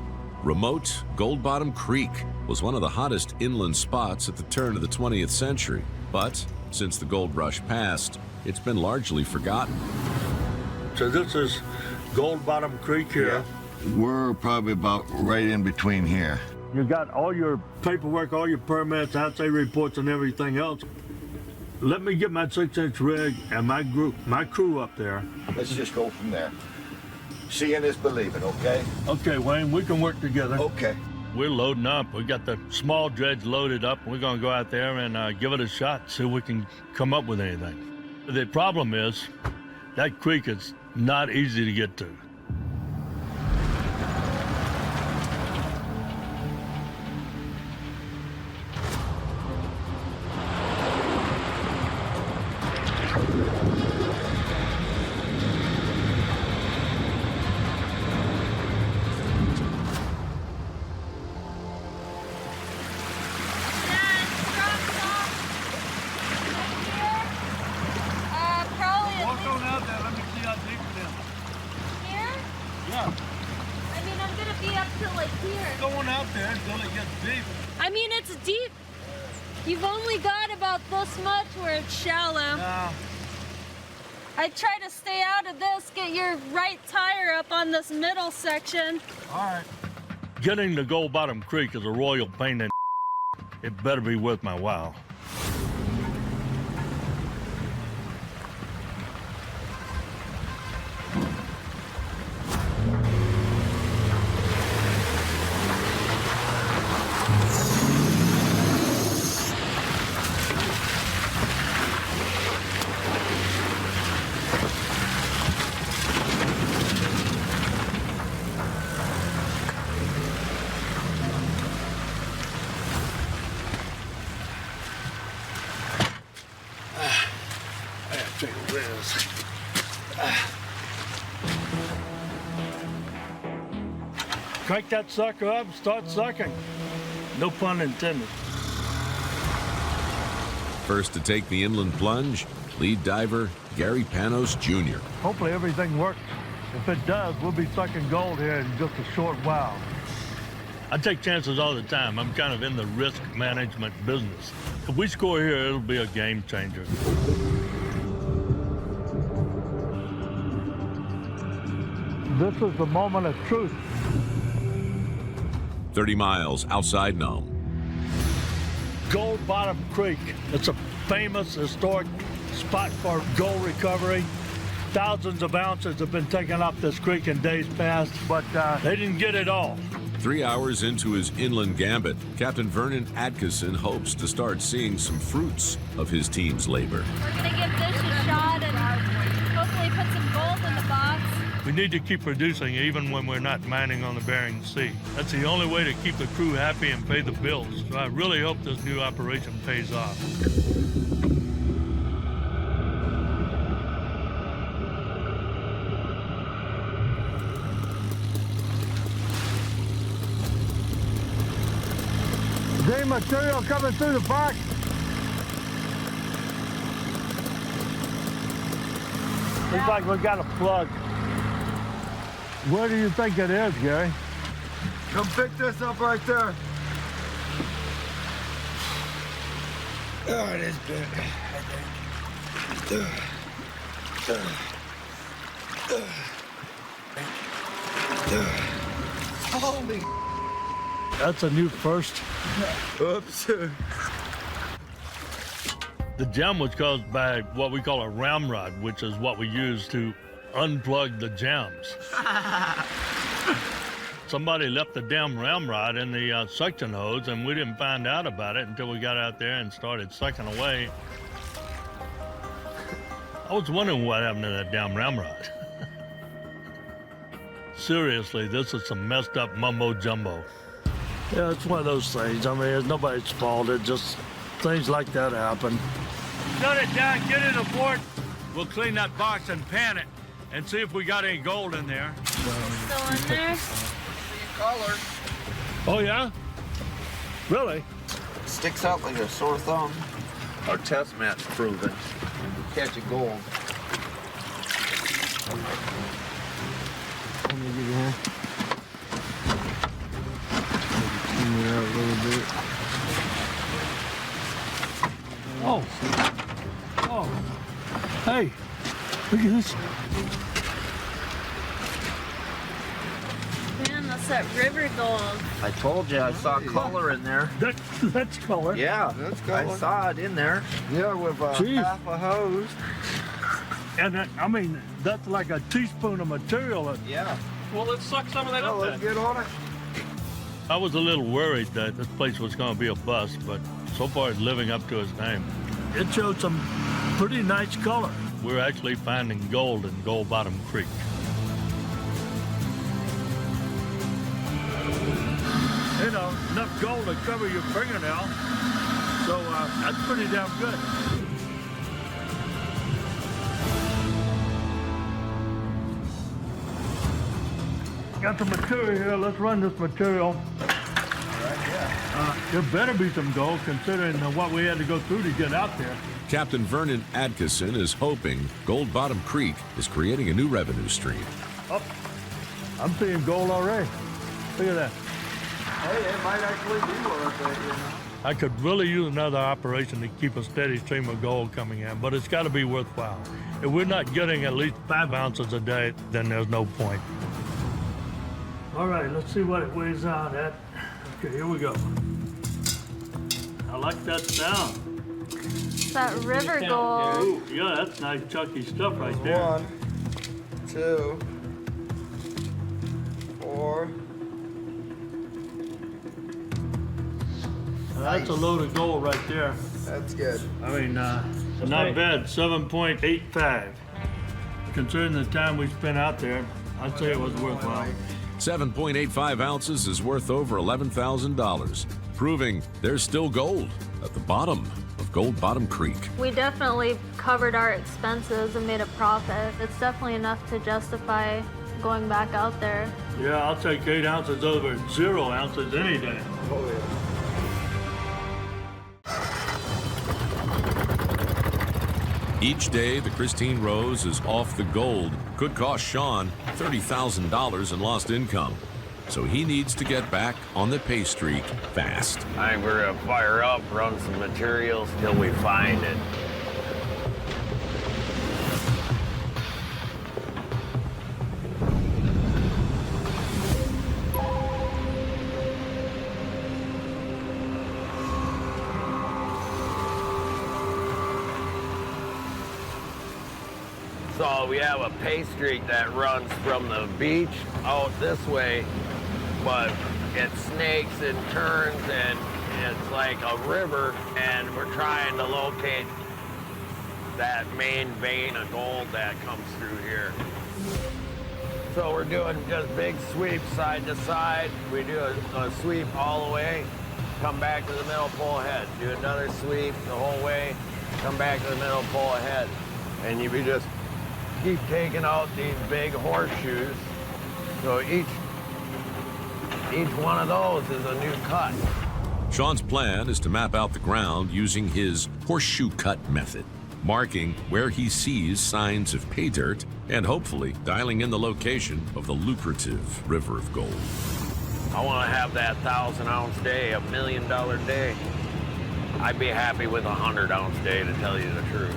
remote Gold Bottom Creek was one of the hottest inland spots at the turn of the 20th century. But since the gold rush passed, it's been largely forgotten.
So this is Gold Bottom Creek here.
We're probably about right in between here.
You got all your paperwork, all your permits, assay reports, and everything else. Let me get my 6-inch rig and my crew up there.
Let's just go from there. Seeing is believing, okay?
Okay, Wayne, we can work together.
Okay.
We're loading up. We got the small dredge loaded up. We're gonna go out there and give it a shot, see if we can come up with anything. The problem is, that creek is not easy to get to.
I mean, it's deep. You've only got about this much where it's shallow.
No.
I try to stay out of this, get your right tire up on this middle section.
All right. Getting to Gold Bottom Creek is a royal pain in the. It better be worth my while. Crank that sucker up, start sucking. No pun intended.
First to take the inland plunge, lead diver Gary Panos Jr.
Hopefully everything works. If it does, we'll be sucking gold here in just a short while. I take chances all the time. I'm kind of in the risk management business. If we score here, it'll be a game changer. This is the moment of truth.
30 miles outside Nome.
Gold Bottom Creek. It's a famous historic spot for gold recovery. Thousands of ounces have been taken up this creek in days past, but they didn't get it all.
3 hours into his inland gambit, Captain Vernon Atkinson hopes to start seeing some fruits of his team's labor.
We're gonna give this a shot and hopefully put some gold in the box.
We need to keep producing even when we're not mining on the Bering Sea. That's the only way to keep the crew happy and pay the bills. So I really hope this new operation pays off. Day material coming through the box. Looks like we got a plug. Where do you think it is, Gary?
Come pick this up right there.
Oh, it is big,
Holy.
That's a new first.
Oops.
The jam was caused by what we call a ramrod, which is what we use to unplug the jams. Somebody left the damn ramrod in the suction hose, and we didn't find out about it until we got out there and started sucking away. I was wondering what happened to that damn ramrod. Seriously, this is some messed up mumbo jumbo. Yeah, it's one of those things. I mean, it's nobody's fault. It just things like that happen. Shut it down, get it aboard. We'll clean that box and pan it and see if we got any gold in there.
Still in there?
Color.
Oh, yeah? Really?
Sticks out like a sore thumb. Our test mat's proven. Catch a gold.
Let me give you a hand. Maybe clean it out a little bit.
Oh, Hey, look at this.
Man, that's that river gold.
I told you I saw color in there.
That's color.
Yeah, that's color. I saw it in there. Yeah, with half a hose.
And that, I mean, that's like a teaspoon of material.
Yeah.
Well, let's suck some of that up
Let's
then.
get on it.
I was a little worried that this place was going to be a bust, but so far it's living up to its name. It showed some pretty nice color. We're actually finding gold in Gold Bottom Creek. You know, enough gold to cover your fingernail. So that's pretty damn good. Got the material here. Let's run this material. There better be some gold considering what we had to go through to get out there.
Captain Vernon Adkison is hoping Gold Bottom Creek is creating a new revenue stream.
Oh, I'm seeing gold already. Look at that.
Hey, it might actually be worth it, you know.
I could really use another operation to keep a steady stream of gold coming in, but it's got to be worthwhile. If we're not getting at least 5 ounces a day, then there's no point. All right, let's see what it weighs out at. Okay, here we go. I like that sound.
That river gold.
Ooh, yeah, that's nice chunky stuff right there.
1, 2, 4.
That's a load of gold right there.
That's good.
I mean, not bad. 7.85. Considering the time we spent out there, I'd say it was worthwhile.
7.85 ounces is worth over $11,000, proving there's still gold at the bottom of Gold Bottom Creek.
We definitely covered our expenses and made a profit. It's definitely enough to justify going back out there.
Yeah, I'll take 8 ounces over 0 ounces any day.
Oh, yeah.
Each day, the Christine Rose is off the gold could cost Sean $30,000 in lost income. So he needs to get back on the pay streak fast.
I think we're gonna fire up, run some materials till we find it. So we have a pay streak that runs from the beach out this way, but it snakes and turns and it's like a river, and we're trying to locate that main vein of gold that comes through here. So we're doing just big sweeps side to side. We do a sweep all the way, come back to the middle, pull ahead. Do another sweep the whole way, come back to the middle, pull ahead. And you just keep taking out these big horseshoes. So each one of those is a new cut.
Sean's plan is to map out the ground using his horseshoe cut method, marking where he sees signs of pay dirt and hopefully dialing in the location of the lucrative river of gold.
I want to have that 1,000-ounce day, $1 million day. I'd be happy with a 100-ounce day, to tell you the truth.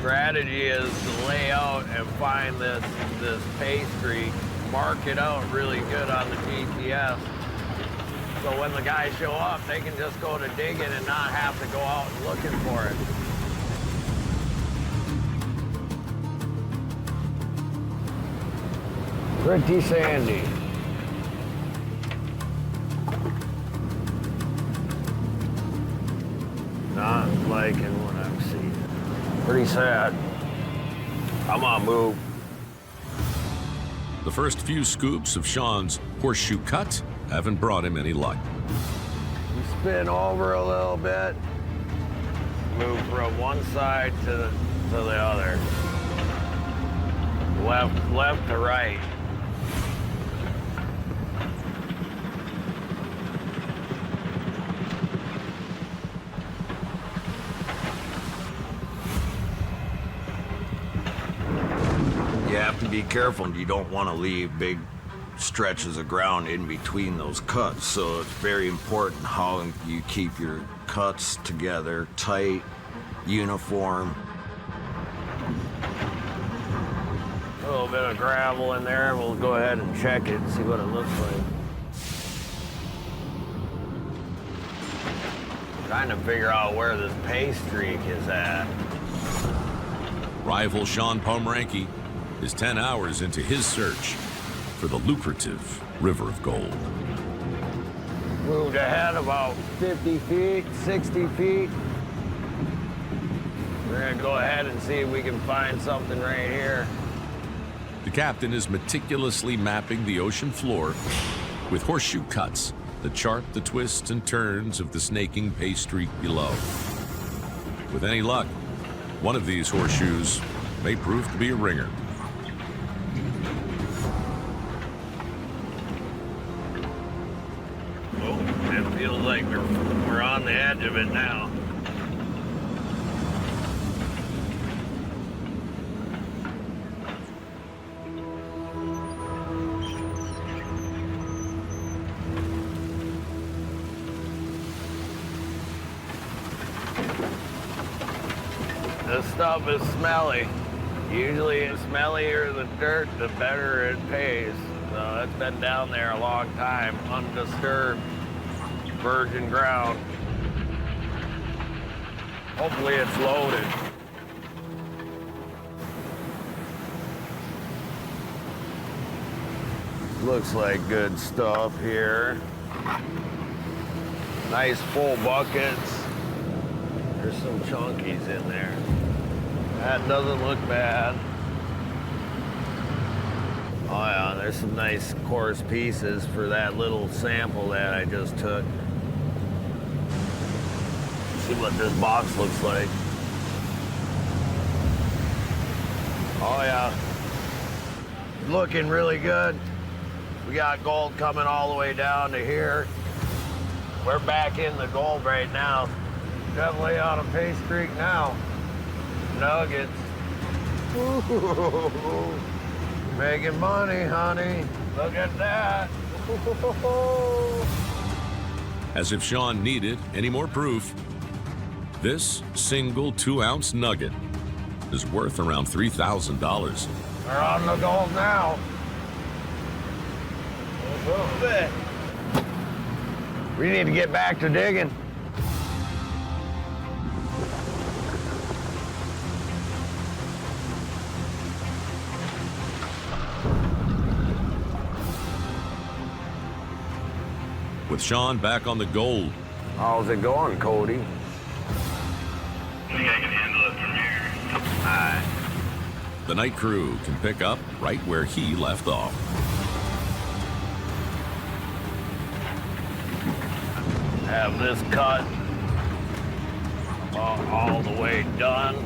Strategy is to lay out and find this pay streak, mark it out really good on the GPS, so when the guys show up, they can just go to digging and not have to go out and looking for it. Pretty sandy. Not liking what I'm seeing. Pretty sad. I'm gonna move.
The first few scoops of Sean's horseshoe cut haven't brought him any luck.
You spin over a little bit, move from one side to the other. Left to right.
You have to be careful. You don't want to leave big stretches of ground in between those cuts. So it's very important how you keep your cuts together tight. uniform.
A little bit of gravel in there. We'll go ahead and check it and see what it looks like. Trying to figure out where this pay streak is at.
Rival Sean Pomeranke is 10 hours into his search for the lucrative River of Gold.
Moved ahead about 50 feet, 60 feet. We're gonna go ahead and see if we can find something right here.
The captain is meticulously mapping the ocean floor with horseshoe cuts that chart the twists and turns of the snaking pay streak below. With any luck, one of these horseshoes may prove to be a ringer.
Oh, it feels like we're on the edge of it now. This stuff is smelly. Usually the smellier the dirt, the better it pays. So it's been down there a long time, undisturbed, virgin ground. Hopefully it's loaded. Looks like good stuff here. Nice full buckets. There's some chunkies in there. That doesn't look bad. Oh yeah, there's some nice coarse pieces for that little sample that I just took. See what this box looks like. Oh yeah, looking really good. We got gold coming all the way down to here. We're back in the gold right now. Definitely on a pay streak now. Nuggets. Ooh, making money, honey. Look at that.
As if Sean needed any more proof, this single 2-ounce nugget is worth around $3,000.
We're on the gold now. A little bit. We need to get back to digging.
With Sean back on the gold.
How's it going, Cody?
I think I can handle it from here.
All right.
The night crew can pick up right where he left off.
Have this cut all the way done.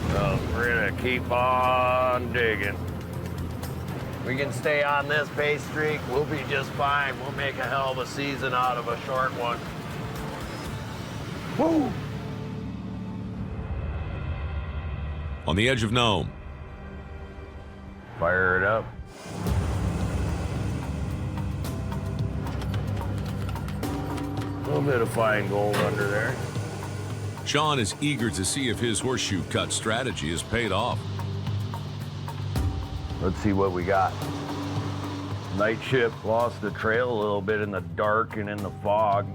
So we're gonna keep on digging. We can stay on this pay streak, we'll be just fine. We'll make a hell of a season out of a short one. Woo!
On the edge of Nome.
Fire it up. A little bit of fine gold under there.
Sean is eager to see if his horseshoe cut strategy has paid off.
Let's see what we got. Night shift lost the trail a little bit in the dark and in the fog,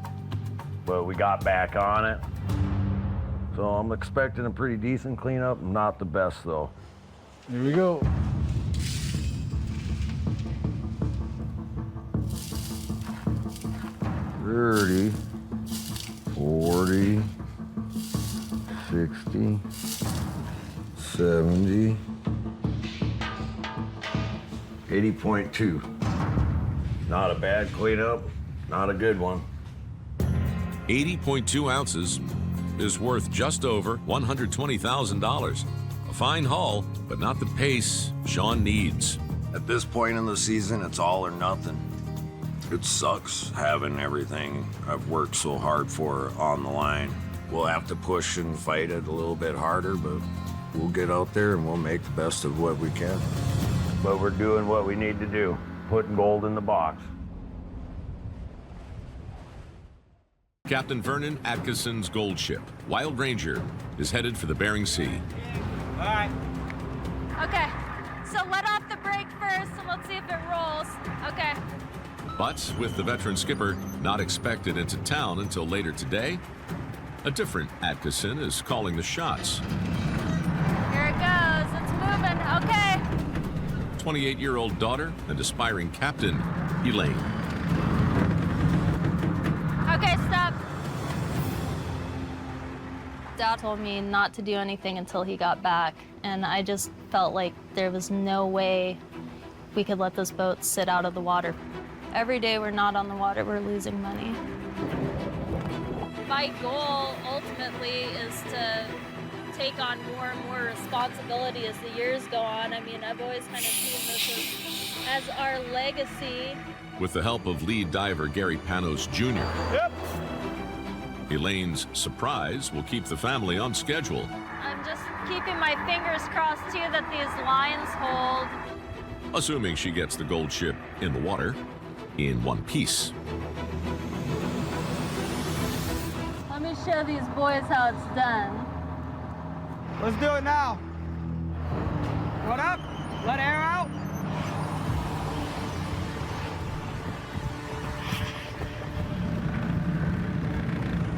but we got back on it. So I'm expecting a pretty decent cleanup. Not the best though.
Here we go.
$30, $40, $60, $70, $80.2. Not a bad cleanup, not a good one.
80.2 ounces is worth just over $120,000. A fine haul, but not the pace Sean needs.
At this point in the season, it's all or nothing. It sucks having everything I've worked so hard for on the line. We'll have to push and fight it a little bit harder, but we'll get out there and we'll make the best of what we can.
But we're doing what we need to do, putting gold in the box.
Captain Vernon Atkinson's gold ship, Wild Ranger, is headed for the Bering Sea.
All right. Okay, so let off the brake first and let's see if it rolls. Okay.
But with the veteran skipper not expected into town until later today, a different Atkinson is calling the shots.
Here it goes. It's moving. Okay.
28-year-old daughter and aspiring captain, Elaine.
Okay, stop. Dad told me not to do anything until he got back, and I just felt like there was no way we could let this boat sit out of the water. Every day we're not on the water, we're losing money. My goal ultimately is to take on more and more responsibility as the years go on. I mean, I've always kind of seen this as our legacy.
With the help of lead diver Gary Panos Jr.
Yep.
Elaine's surprise will keep the family on schedule.
I'm just keeping my fingers crossed, too, that these lines hold.
Assuming she gets the gold ship in the water in one piece.
Let me show these boys how it's done.
Let's do it now. What up? Let air out.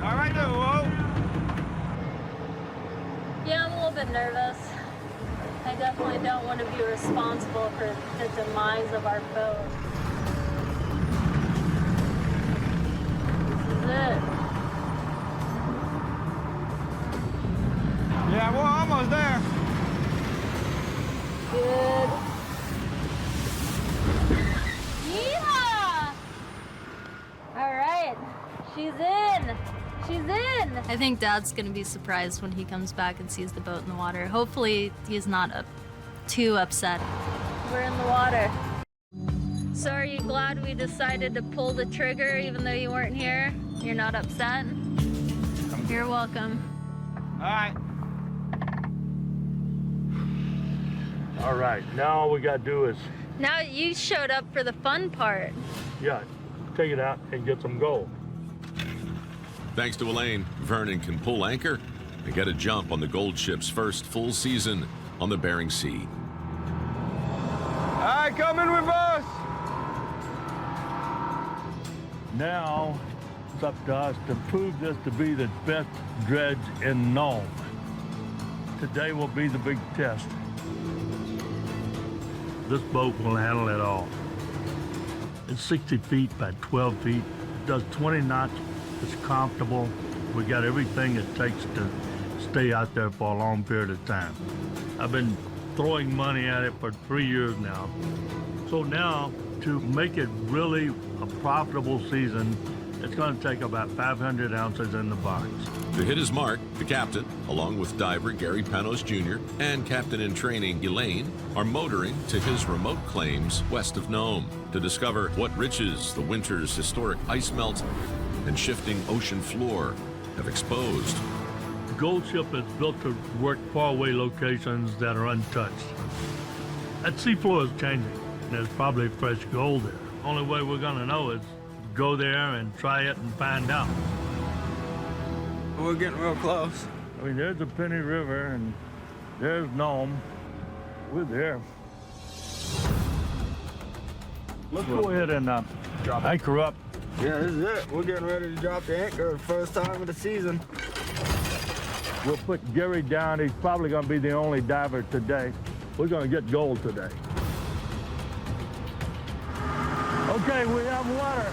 All right, now, whoa.
Yeah, I'm a little bit nervous. I definitely don't want to be responsible for the demise of our boat. This is it.
Yeah, we're almost there.
Good. Yeehaw! All right, she's in. She's in. I think Dad's gonna be surprised when he comes back and sees the boat in the water. Hopefully, he's not too upset. We're in the water. So are you glad we decided to pull the trigger even though you weren't here? You're not upset? You're welcome.
All right.
All right, now all we got to do is,
Now you showed up for the fun part.
yeah, take it out and get some gold.
Thanks to Elaine, Vernon can pull anchor and get a jump on the gold ship's first full season on the Bering Sea.
All right, come in with us.
Now, it's up to us to prove this to be the best dredge in Nome. Today will be the big test. This boat will handle it all. It's 60 feet by 12 feet. It does 20 knots. It's comfortable. We got everything it takes to stay out there for a long period of time. I've been throwing money at it for 3 years now. So now, to make it really a profitable season, it's going to take about 500 ounces in the box.
To hit his mark, the captain, along with diver Gary Panos Jr. and captain in training Elaine, are motoring to his remote claims west of Nome to discover what riches the winter's historic ice melt and shifting ocean floor have exposed.
The gold ship is built to work faraway locations that are untouched. That seafloor is changing. There's probably fresh gold there. Only way we're going to know is go there and try it and find out.
We're getting real close.
I mean, there's the Penny River and there's Nome. We're there. Let's go ahead and anchor up.
Yeah, this is it. We're getting ready to drop the anchor the first time of the season.
We'll put Gary down. He's probably going to be the only diver today. We're going to get gold today. Okay, we have water.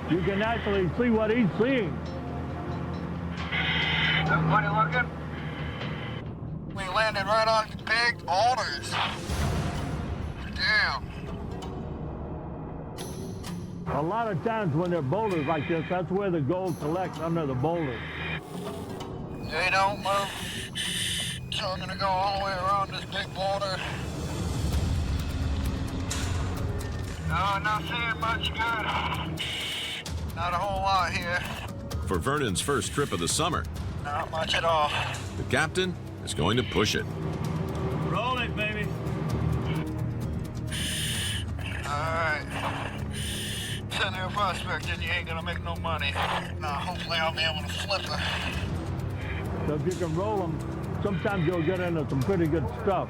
You can actually see what he's seeing.
Everybody looking? We landed right on big boulders. Damn.
A lot of times when there are boulders like this, that's where the gold collects, under the boulders.
They don't move. So we're gonna go all the way around this big boulder. No, not seeing much good. Not a whole lot here.
for Vernon's first trip of the summer.
Not much at all.
The captain is going to push it.
Roll it, baby.
Alright. Sitting there prospecting, you ain't gonna make no money. Now, hopefully I'll be able to flip her.
So if you can roll them, sometimes you'll get into some pretty good stuff.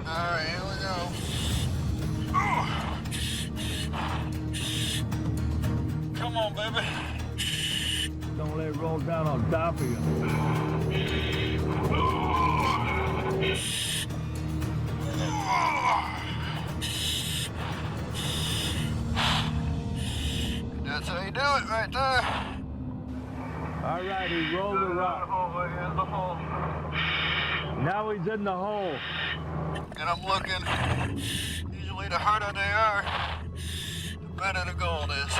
Alright, here we go. Come on, baby.
Don't let it roll down on top of you.
That's how you do it right there.
All right, he rolled the rock. Now he's in the hole.
And I'm looking. Usually the harder they are, the better the gold is.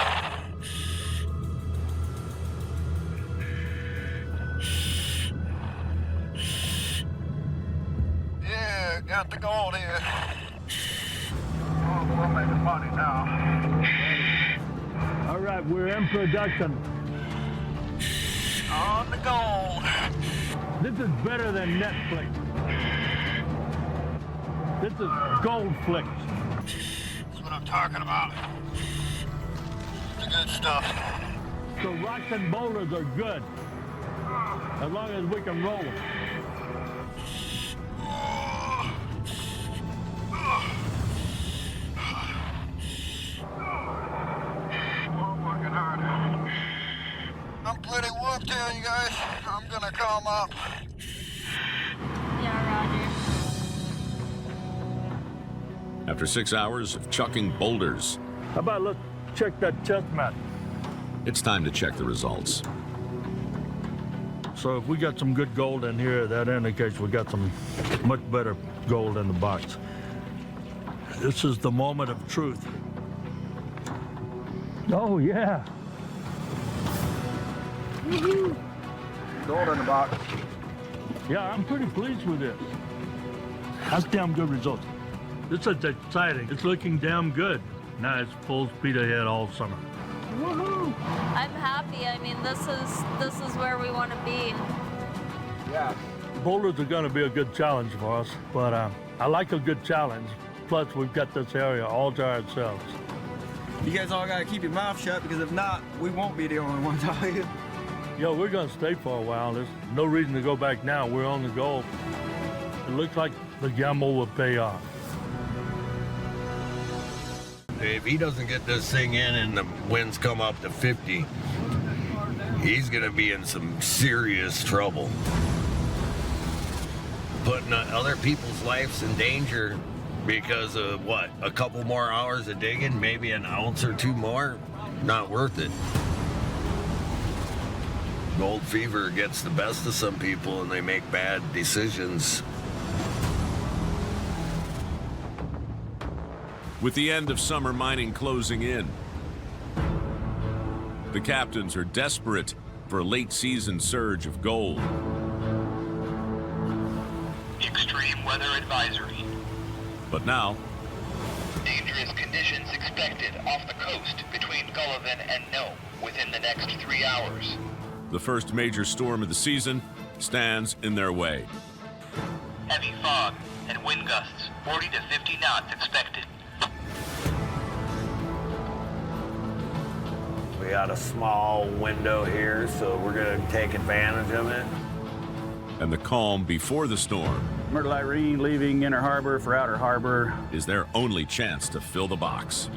Yeah, got the gold here. Oh, we're making money now.
All right, we're in production.
On the gold.
This is better than Netflix. This is Goldflix.
That's what I'm talking about. The good stuff.
The rocks and boulders are good, as long as we can roll them.
I'm working hard. I'm pretty whooped here, you guys. I'm gonna calm up.
Yeah, Roger.
After 6 hours of chucking boulders,
How about let's check that chest mat?
it's time to check the results.
So if we got some good gold in here, that indicates we got some much better gold in the box. This is the moment of truth. Oh, yeah. Woo-hoo.
Gold in the box.
Yeah, I'm pretty pleased with this. That's damn good results. This is exciting. It's looking damn good. Now it's full speed ahead all summer. Woohoo!
I'm happy. I mean, this is where we want to be.
Yeah. Boulders are going to be a good challenge for us, but I like a good challenge. Plus, we've got this area all to ourselves.
You guys all got to keep your mouth shut, because if not, we won't be the only ones out here.
Yo, we're going to stay for a while. There's no reason to go back now. We're on the go. It looks like the gamble will pay off.
If he doesn't get this thing in and the winds come up to 50, he's going to be in some serious trouble. Putting other people's lives in danger because of, what, a couple more hours of digging, maybe an ounce or two more? Not worth it. Gold fever gets the best of some people and they make bad decisions.
With the end of summer mining closing in, the captains are desperate for a late season surge of gold.
Extreme weather advisory.
But now,
Dangerous conditions expected off the coast between Gullivan and Nome within the next 3 hours.
the first major storm of the season stands in their way.
Heavy fog and wind gusts, 40 to 50 knots expected.
We got a small window here, so we're going to take advantage of it.
And the calm before the storm
Myrtle Irene leaving Inner Harbor for Outer Harbor
is their only chance to fill the box.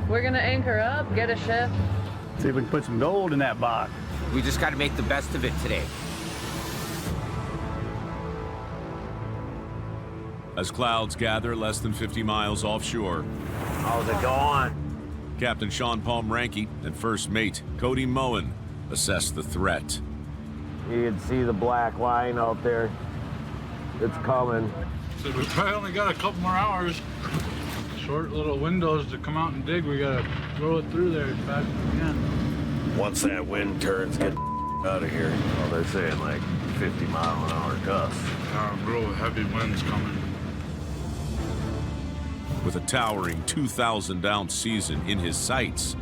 We're gonna anchor up, get a ship.
See if we can put some gold in that box.
We just got to make the best of it today.
As clouds gather less than 50 miles offshore,
How's it going?
Captain Sean Palm-Ranke and First Mate Cody Moen assess the threat.
You can see the black line out there. It's coming.
So we probably only got a couple more hours. Short little windows to come out and dig. We gotta throw it through there as fast as we can.
Once that wind turns, get out of here. Well, they're saying like 50-mile-an-hour gusts.
Real heavy winds coming.
With a towering 2,000-ounce season in his sights,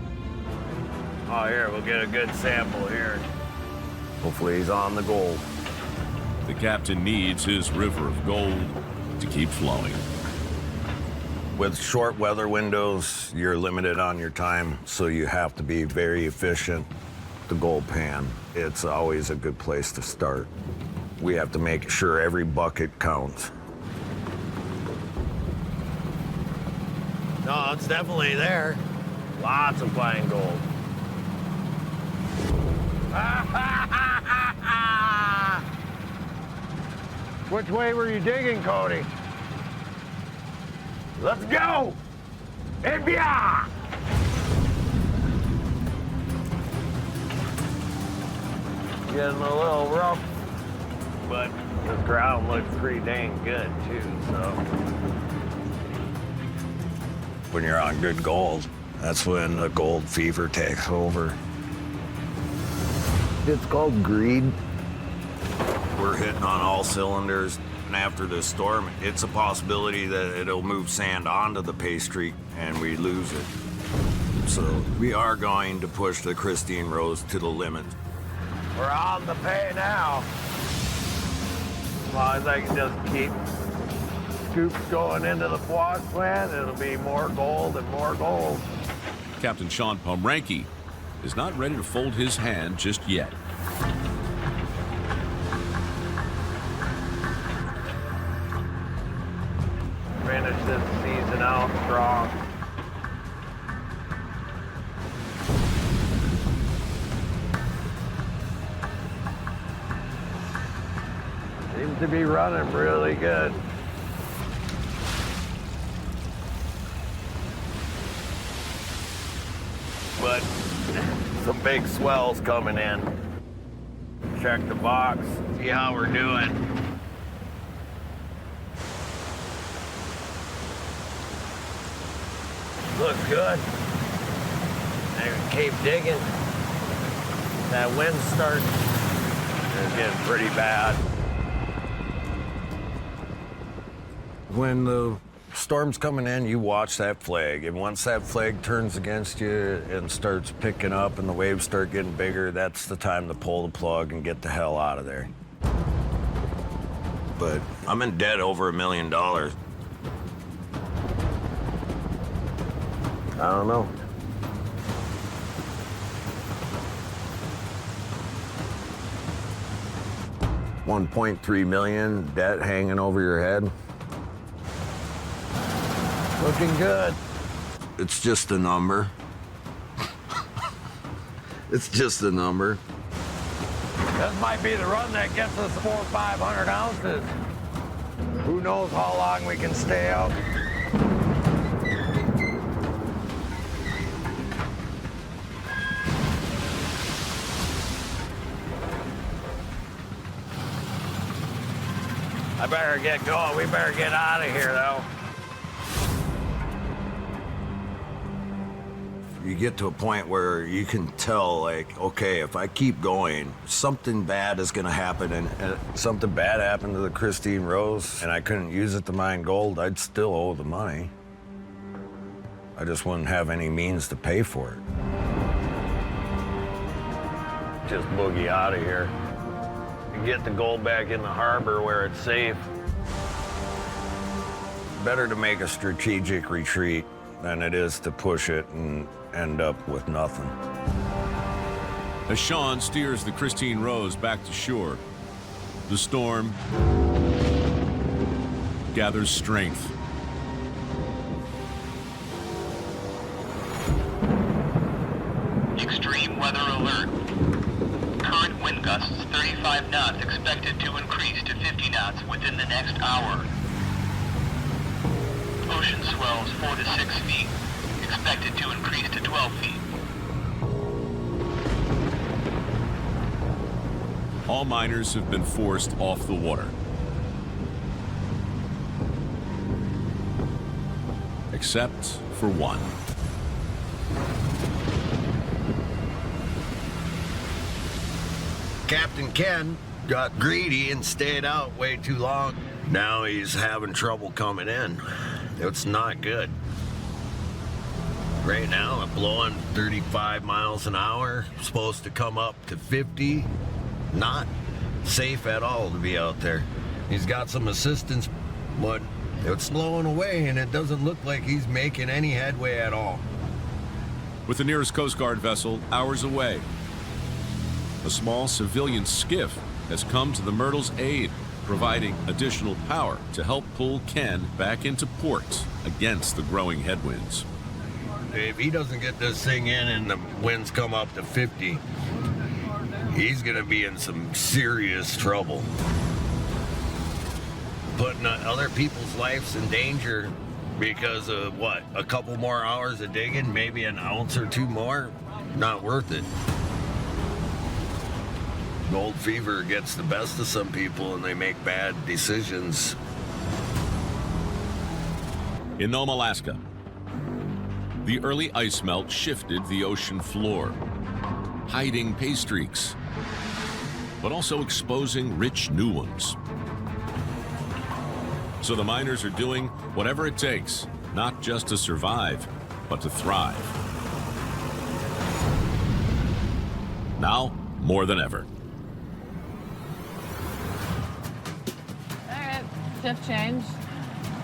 Oh, here, we'll get a good sample here. Hopefully he's on the gold.
The captain needs his river of gold to keep flowing.
With short weather windows, you're limited on your time, so you have to be very efficient. The gold pan, it's always a good place to start. We have to make sure every bucket counts.
No, it's definitely there. Lots of fine gold. Which way were you digging, Cody? Let's go! India! Getting a little rough, but the ground looks pretty dang good too, so.
When you're on good gold, that's when the gold fever takes over.
It's called greed.
We're hitting on all cylinders, and after this storm, it's a possibility that it'll move sand onto the pastry and we lose it. So we are going to push the Christine Rose to the limit.
We're on the pay now. As long as I can just keep scoops going into the wash plant, it'll be more gold and more gold.
Captain Sean Pomranke is not ready to fold his hand just yet.
Finish this season out strong. Seems to be running really good. But some big swells coming in. Check the box, see how we're doing. Looks good. I can keep digging. That wind's starting. It's getting pretty bad.
When the storm's coming in, you watch that flag, and once that flag turns against you and starts picking up and the waves start getting bigger, that's the time to pull the plug and get the hell out of there. But I'm in debt over $1 million.
I don't know.
$1.3 million debt hanging over your head.
Looking good.
It's just a number. It's just a number.
This might be the run that gets us 400 or 500 ounces. Who knows how long we can stay out. I better get going. We better get out of here, though.
You get to a point where you can tell, like, okay, if I keep going, something bad is going to happen, and something bad happened to the Christine Rose, and I couldn't use it to mine gold, I'd still owe the money. I just wouldn't have any means to pay for it.
Just boogie out of here. And get the gold back in the harbor where it's safe.
Better to make a strategic retreat than it is to push it and end up with nothing.
As Sean steers the Christine Rose back to shore, the storm gathers strength.
Extreme weather alert. Current wind gusts 35 knots expected to increase to 50 knots within the next hour. Ocean swells 4 to 6 feet, expected to increase to 12 feet.
All miners have been forced off the water. Except for one.
Captain Ken got greedy and stayed out way too long. Now he's having trouble coming in. It's not good.
Right now, I'm blowing 35 miles an hour. Supposed to come up to 50. Not safe at all to be out there. He's got some assistance, but it's blowing away, and it doesn't look like he's making any headway at all.
With the nearest Coast Guard vessel hours away, a small civilian skiff has come to the Myrtle's aid, providing additional power to help pull Ken back into port against the growing headwinds.
If he doesn't get this thing in and the winds come up to 50, he's gonna be in some serious trouble. Putting other people's lives in danger because of what? A couple more hours of digging, maybe an ounce or two more? Not worth it. Gold fever gets the best of some people and they make bad decisions.
In Nome, Alaska, the early ice melt shifted the ocean floor, hiding pay streaks, but also exposing rich new ones. So the miners are doing whatever it takes, not just to survive, but to thrive. Now, more than ever.
All right, shift change.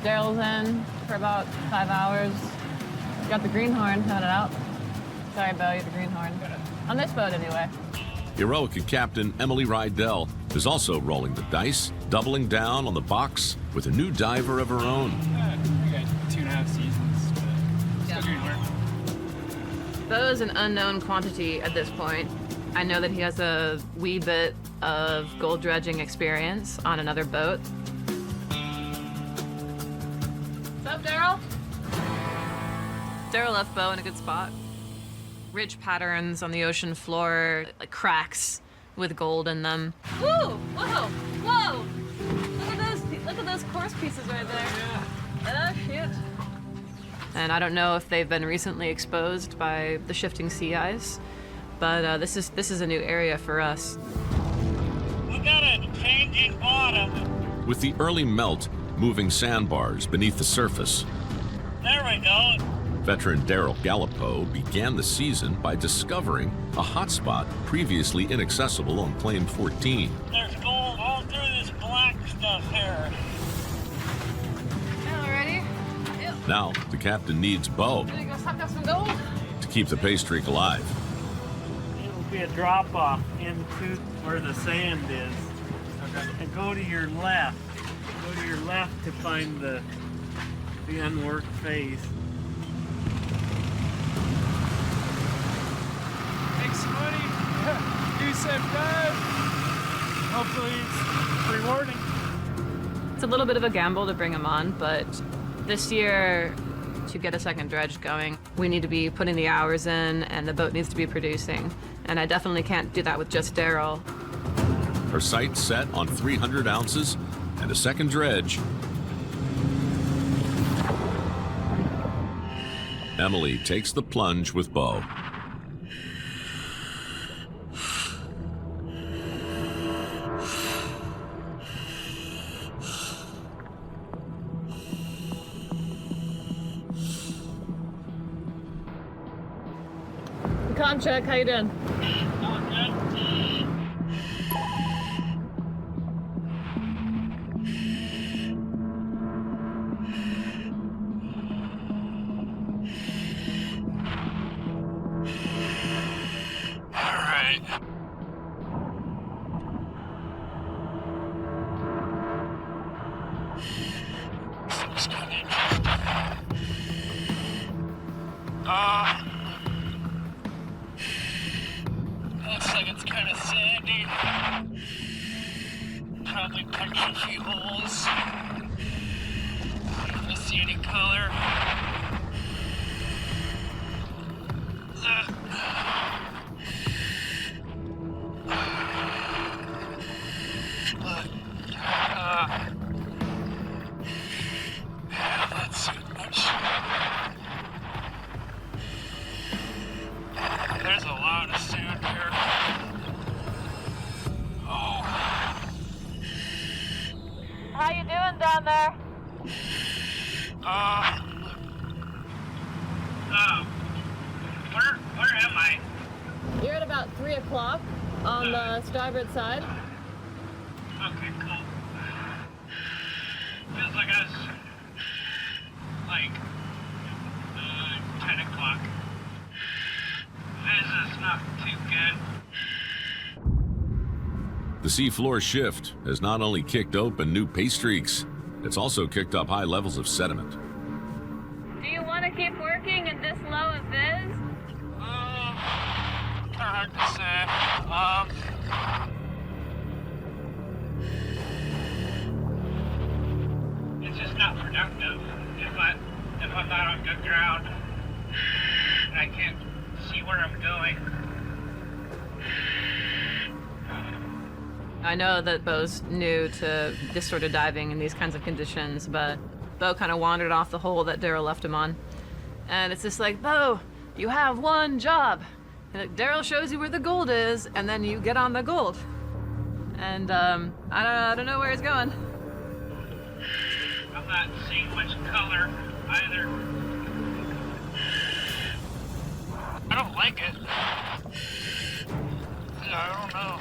Daryl's in for about 5 hours. Got the greenhorn headed out. Sorry, Bo, you have the greenhorn. On this boat, anyway.
Heroica Captain Emily Rydell is also rolling the dice, doubling down on the box with a new diver of her own.
We got 2.5 seasons, but still doing work.
Bo is an unknown quantity at this point. I know that he has a wee bit of gold dredging experience on another boat. What's up, Daryl? Daryl left Bo in a good spot. Ridge patterns on the ocean floor, like cracks with gold in them. Whoa! Whoa! Whoa! Look at those course pieces right there. Yeah. Oh, shit. And I don't know if they've been recently exposed by the shifting sea ice, but this is a new area for us.
We got a changing bottom.
With the early melt moving sandbars beneath the surface,
There we go.
veteran Daryl Gallipo began the season by discovering a hotspot previously inaccessible on Plane 14.
There's gold all through this black stuff here.
All ready? Yep.
Now, the captain needs Bo
Gonna go suck up some gold.
to keep the pay streak alive.
It'll be a drop off into where the sand is. And go to your left. Go to your left to find the unworked face.
Make some money, do some dive.
Hopefully it's rewarding.
It's a little bit of a gamble to bring him on, but this year, to get a second dredge going, we need to be putting the hours in and the boat needs to be producing. And I definitely can't do that with just Daryl.
Her sights set on 300 ounces and a second dredge. Emily takes the plunge with Bo.
Con check, how you doing?
Looks like it's kind of sandy. Probably punched a few holes. I don't see any color. That's too much. There's a lot of sand here. Oh.
How you doing down there?
Where am I?
You're at about 3 o'clock on the starboard side.
Okay, cool. Feels like us, like, 10 o'clock. This is not too good.
The seafloor shift has not only kicked open new pay streaks, it's also kicked up high levels of sediment.
Do you want to keep working in this low of viz?
Hard to say. It's just not productive if I'm not on good ground and I can't see where I'm going.
I know that Bo's new to this sort of diving in these kinds of conditions, but Bo kind of wandered off the hole that Daryl left him on. And it's just like, Bo, you have one job. And like, Daryl shows you where the gold is, and then you get on the gold. And I don't know where he's going.
I'm not seeing much color either. I don't like it. I don't know.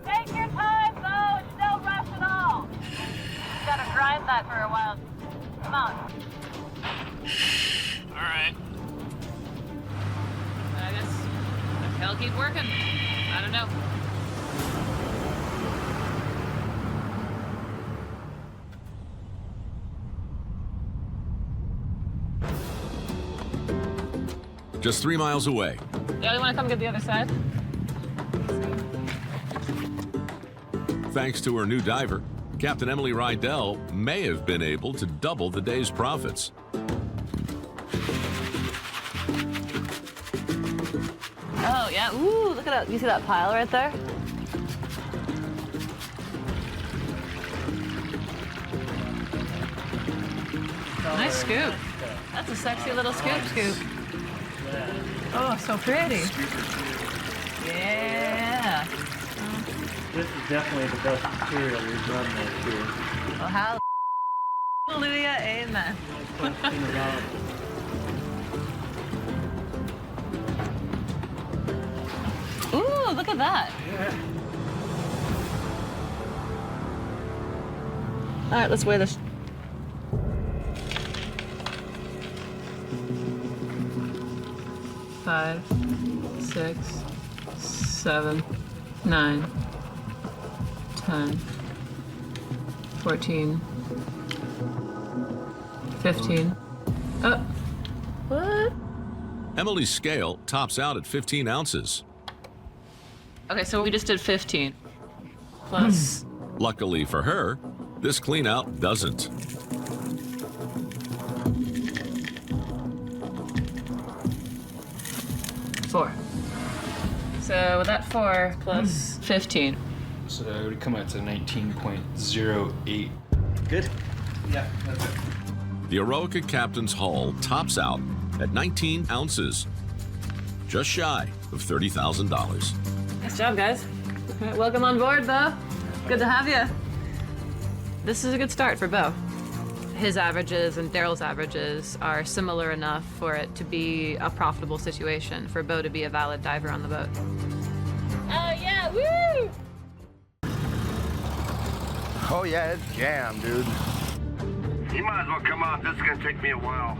Take your time, Bo. It's no rush at all. You gotta grind that for a while. Come on.
All right.
I guess I'll keep working. I don't know.
Just 3 miles away.
Yeah, you want to come get the other side?
Thanks to her new diver, Captain Emily Rydell may have been able to double the day's profits.
Oh, yeah. Ooh, look at that. You see that pile right there? Nice scoop. That's a sexy little scoop. Oh, so pretty. Yeah.
This is definitely the best material we've done this year.
Well, hallelujah, amen. Ooh, look at that.
Yeah.
All right, let's weigh this. Five, 6, 7, 9, 10, 14, 15. Oh, what?
Emily's scale tops out at 15 ounces.
Okay, so we just did 15 plus.
Luckily for her, this cleanout doesn't.
Four. So with that 4 plus 15.
So it would come out to 19.08.
Good? Yeah, that's it.
The Eroica Captain's hull tops out at 19 ounces, just shy of $30,000.
Nice job, guys. All right, welcome on board, Bo. Good to have you. This is a good start for Bo. His averages and Daryl's averages are similar enough for it to be a profitable situation, for Bo to be a valid diver on the boat. Oh, yeah, woo!
Oh yeah, it's jammed, dude.
You might as well come on. This is gonna take me a while.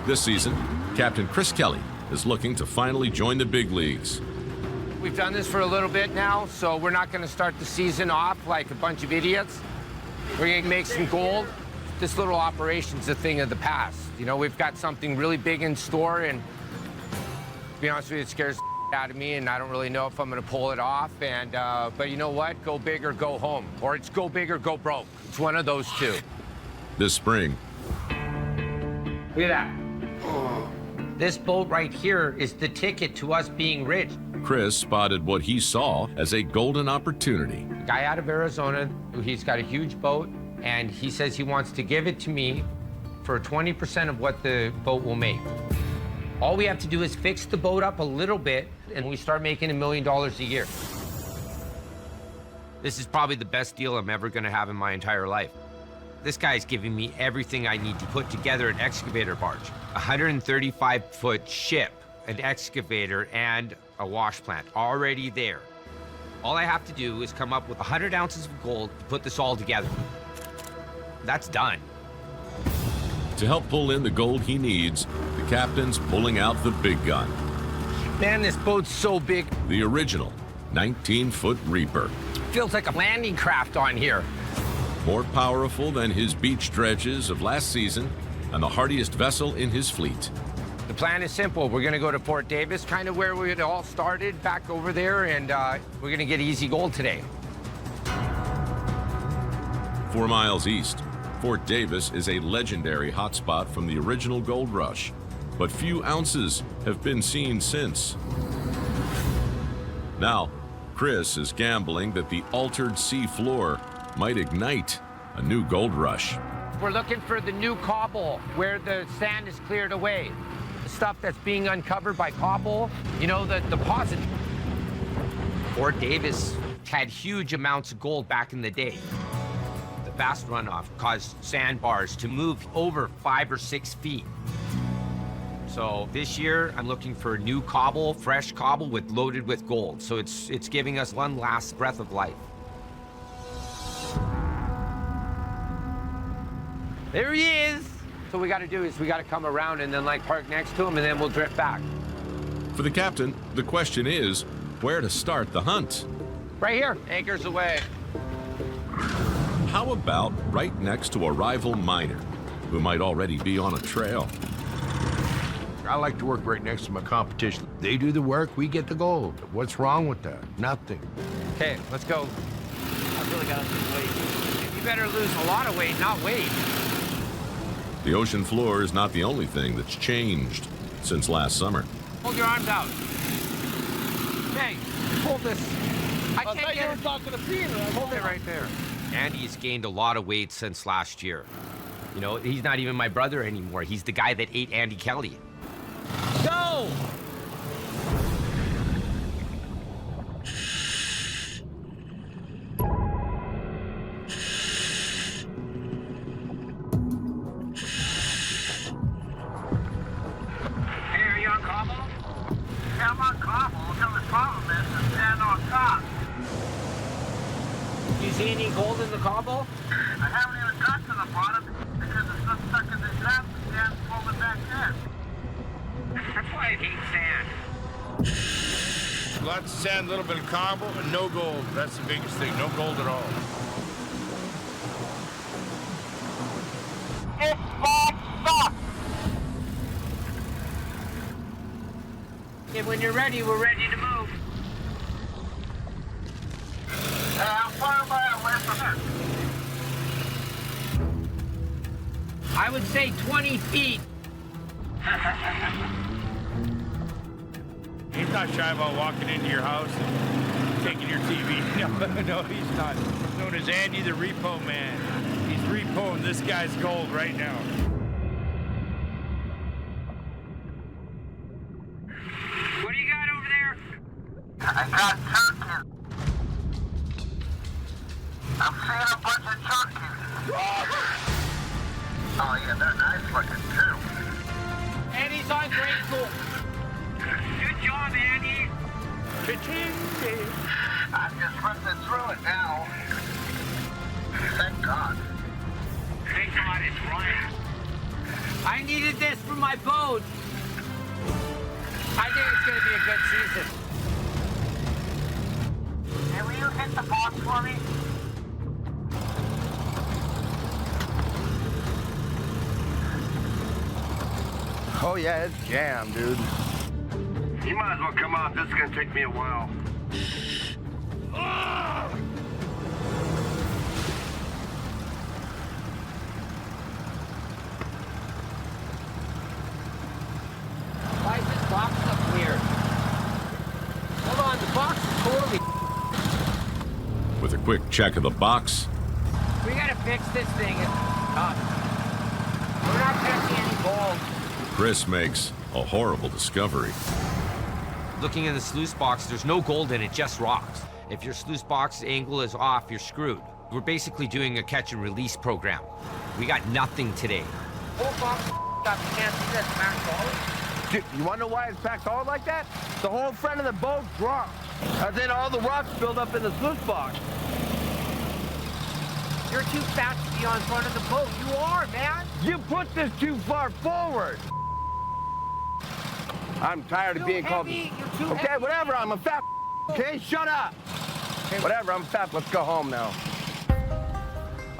This season, Captain Chris Kelly is looking to finally join the big leagues.
We've done this for a little bit now, so we're not going to start the season off like a bunch of idiots. We're going to make some gold. This little operation's a thing of the past. You know, we've got something really big in store, and to be honest with you, it scares the out of me, and I don't really know if I'm going to pull it off. And but you know what? Go big or go home, or it's go big or go broke. It's one of those two.
This spring,
Look at that. This boat right here is the ticket to us being rich.
Chris spotted what he saw as a golden opportunity.
A guy out of Arizona, he's got a huge boat, and he says he wants to give it to me for 20% of what the boat will make. All we have to do is fix the boat up a little bit, and we start making $1 million a year. This is probably the best deal I'm ever going to have in my entire life. This guy's giving me everything I need to put together an excavator barge. A 135-foot ship, an excavator, and a wash plant already there. All I have to do is come up with 100 ounces of gold to put this all together. That's done.
To help pull in the gold he needs, the captain's pulling out the big gun.
Man, this boat's so big.
The original 19-foot Reaper.
Feels like a landing craft on here.
More powerful than his beach dredges of last season and the hardiest vessel in his fleet.
The plan is simple. We're going to go to Fort Davis, kind of where it all started, back over there, and we're going to get easy gold today.
4 miles east, Fort Davis is a legendary hotspot from the original gold rush, but few ounces have been seen since. Now, Chris is gambling that the altered sea floor might ignite a new gold rush.
We're looking for the new cobble where the sand is cleared away. The stuff that's being uncovered by cobble, you know, the deposit. Fort Davis had huge amounts of gold back in the day. The fast runoff caused sandbars to move over 5 or 6 feet. So this year, I'm looking for new cobble, fresh cobble loaded with gold. So it's giving us one last breath of life. There he is. So what we got to do is we got to come around and then like park next to him and then we'll drift back.
For the captain, the question is where to start the hunt.
Right here, acres away.
How about right next to a rival miner who might already be on a trail?
I like to work right next to my competition. They do the work, we get the gold. What's wrong with that? Nothing.
Okay, let's go.
I really got to lose weight.
You better lose a lot of weight, not weight.
The ocean floor is not the only thing that's changed since last summer.
Hold your arms out. Hey, hold this. I can't
thought
get
you were
it.
talking to Peter.
Hold it right there. Andy's gained a lot of weight since last year. You know, he's not even my brother anymore. He's the guy that ate Andy Kelly. Go! You see any gold in the cobble?
I haven't even got to the bottom because it's not stuck in the ground. The sand's folded back in. That's why I hate sand.
Lots of sand, a little bit of cobble, and no gold. That's the biggest thing. No gold at all.
This spot sucks.
Okay, when you're ready, we're ready to move.
How far am I away from it?
I would say 20 feet.
He's not shy about walking into your house and taking your TV. No, he's not. Known as Andy the Repo Man. He's repoing this guy's gold right now.
What do you got over there? I got turkeys. I'm seeing a bunch of turkeys. Oh yeah, they're nice looking too.
Andy's on great gold.
Good job, Andy.
Cha-ching.
I'm just ripping through it now. Thank God. Thank God it's right.
I needed this for my boat. I think it's going to be a good season.
Hey, will you hit the box for me?
Oh yeah, it's jammed, dude.
You might as well come out. This is gonna take me a while.
Why is this box up weird? Hold on, the box is totally...
With a quick check of the box,
We gotta fix this thing. It's tough. We're not catching any gold.
Chris makes a horrible discovery.
Looking in the sluice box, there's no gold in it, just rocks. If your sluice box angle is off, you're screwed. We're basically doing a catch and release program. We got nothing today.
Oh, fuck. You can't see this packed hard. Dude, you wanna know why it's packed hard like that? The whole front of the boat dropped. And then all the rocks build up in the sluice box. You're too fat to be on front of the boat. You are, man. You put this too far forward. I'm tired of being called. Okay, whatever. I'm a fat. Okay, shut up. Okay, whatever. I'm fat. Let's go home now.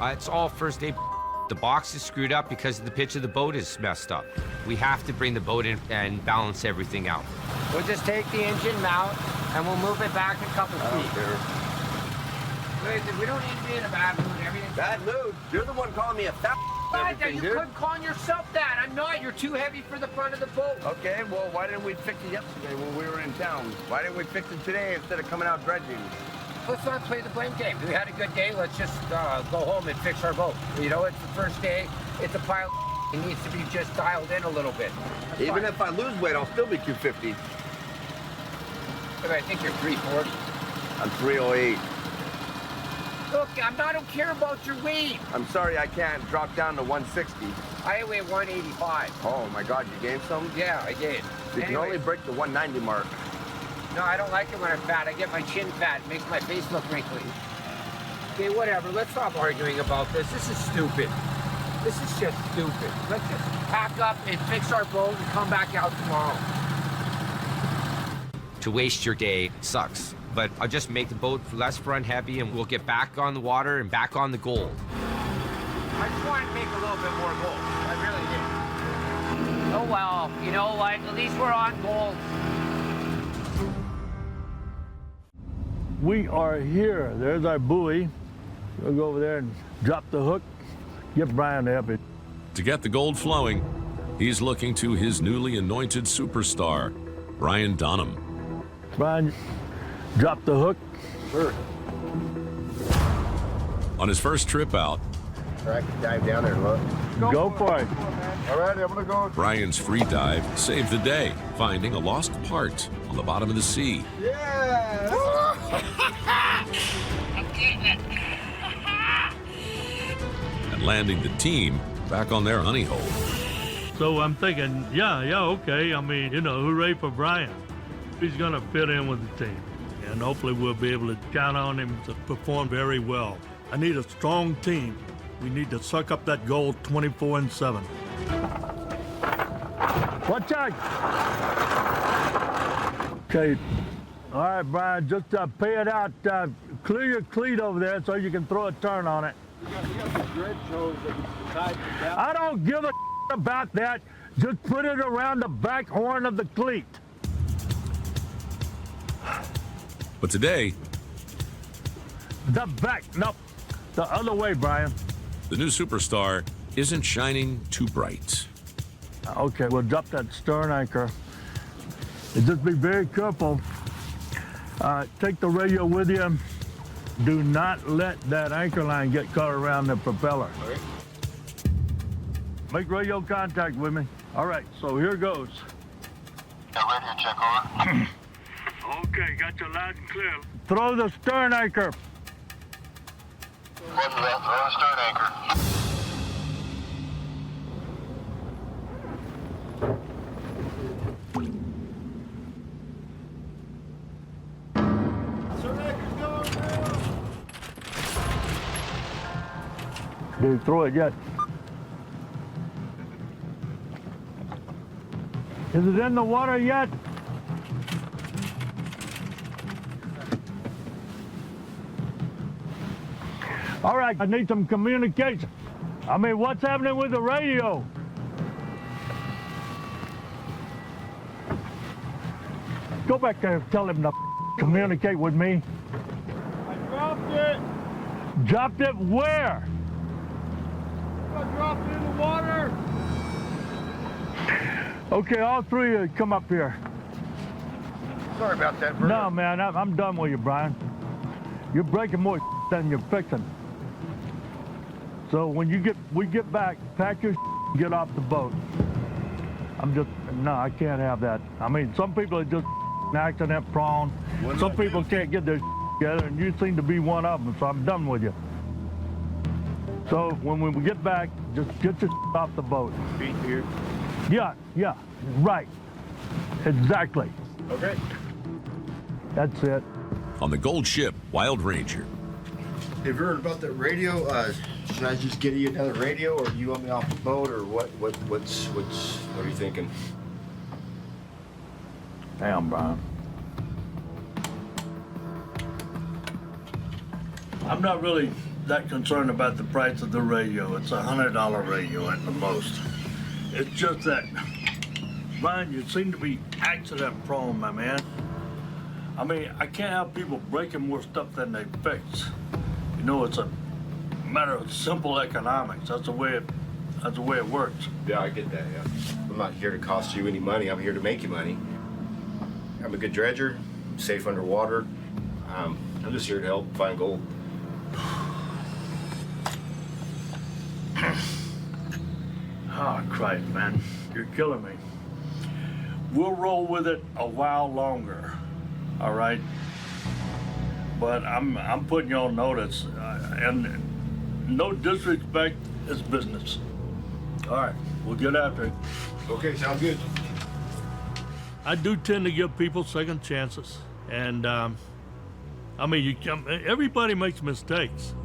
It's all first day. The box is screwed up because the pitch of the boat is messed up. We have to bring the boat in and balance everything out.
We'll just take the engine mount and we'll move it back a couple feet. We don't need to be in a bad mood. Everything's bad mood. You're the one calling me a fat. You couldn't call yourself that. I'm not. You're too heavy for the front of the boat. Okay, well, why didn't we fix it yesterday when we were in town? Why didn't we fix it today instead of coming out dredging? Let's not play the blame game. We had a good day. Let's just go home and fix our boat. You know, it's the first day. It's a pile. It needs to be just dialed in a little bit. Even if I lose weight, I'll still be 250. But I think you're 340. I'm 308. Look, I don't care about your weight. I'm sorry I can't drop down to 160. I weigh 185. Oh my God, you gained some? Yeah, I did. You can only break the 190 mark. No, I don't like it when I'm fat. I get my chin fat. It makes my face look wrinkly. Okay, whatever. Let's stop arguing about this. This is stupid. This is just stupid. Let's just pack up and fix our boat and come back out tomorrow.
To waste your day sucks, but I'll just make the boat less front heavy and we'll get back on the water and back on the gold.
I just wanted to make a little bit more gold. I really did. Oh, well, you know what? At least we're on gold.
We are here. There's our buoy. We'll go over there and drop the hook. Get Brian to help it.
To get the gold flowing, he's looking to his newly anointed superstar, Brian Dunham.
Brian, drop the hook.
Sure.
On his first trip out,
I can dive down there and look.
Go for it.
All right, I'm gonna go.
Brian's free dive saved the day, finding a lost part on the bottom of the sea.
Yeah!
I'm getting it.
And landing the team back on their honey hole.
So I'm thinking, yeah, okay. I mean, hooray for Brian. He's going to fit in with the team. And hopefully we'll be able to count on him to perform very well. I need a strong team. We need to suck up that gold 24/7. Watch out! Okay. All right, Brian, just pay it out. Clear your cleat over there so you can throw a turn on it.
You got the dredge hose that tied it down.
I don't give a about that. Just put it around the back horn of the cleat.
But today,
the other way, Brian.
the new superstar isn't shining too bright.
Okay, we'll drop that stern anchor. And just be very careful. Take the radio with you. Do not let that anchor line get caught around the propeller.
Okay.
Make radio contact with me. All right, so here goes.
Radio check on.
Okay, got you loud and clear. Throw the stern anchor.
What's that? Throw the stern anchor.
Did you throw it yet? Is it in the water yet? All right, I need some communication. I mean, what's happening with the radio? Go back there and tell him to communicate with me.
I dropped it.
Dropped it where?
I dropped it in the water.
Okay, all three of you come up here.
Sorry about that, Bert.
No, man, I'm done with you, Brian. You're breaking more than you're fixing. So when we get back, pack your get off the boat. No, I can't have that. I mean, some people are just accident prone. Some people can't get their together, and you seem to be one of them, so I'm done with you. So when we get back, just get your off the boat.
Beat here.
Yeah, right. Exactly.
Okay.
That's it.
On the gold ship, Wild Ranger.
Have you heard about that radio? Should I just get you another radio, or do you want me off the boat, or what are you thinking?
Damn, Brian.
I'm not really that concerned about the price of the radio. It's $100 radio at the most. It's just that, Brian, you seem to be accident prone, my man. I mean, I can't have people breaking more stuff than they fix. You know, it's a matter of simple economics. That's the way it works.
Yeah, I get that, yeah. I'm not here to cost you any money. I'm here to make you money. I'm a good dredger, safe underwater. I'm just here to help find gold.
Oh, Christ, man. You're killing me. We'll roll with it a while longer, all right? But I'm putting you on notice, and no disrespect, it's business. All right, we'll get after it.
Okay, sounds good.
I do tend to give people second chances, and I mean, everybody makes mistakes,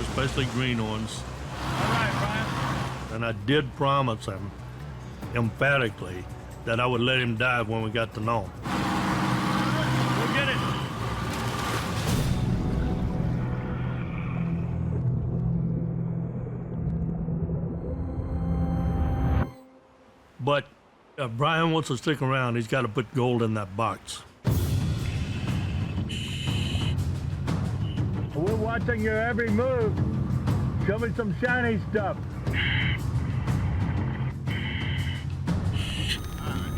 especially greenhorns.
All right, Brian.
And I did promise him emphatically that I would let him dive when we got to know him.
We'll get it.
But if Brian wants to stick around, he's got to put gold in that box.
We're watching your every move. Show me some shiny stuff.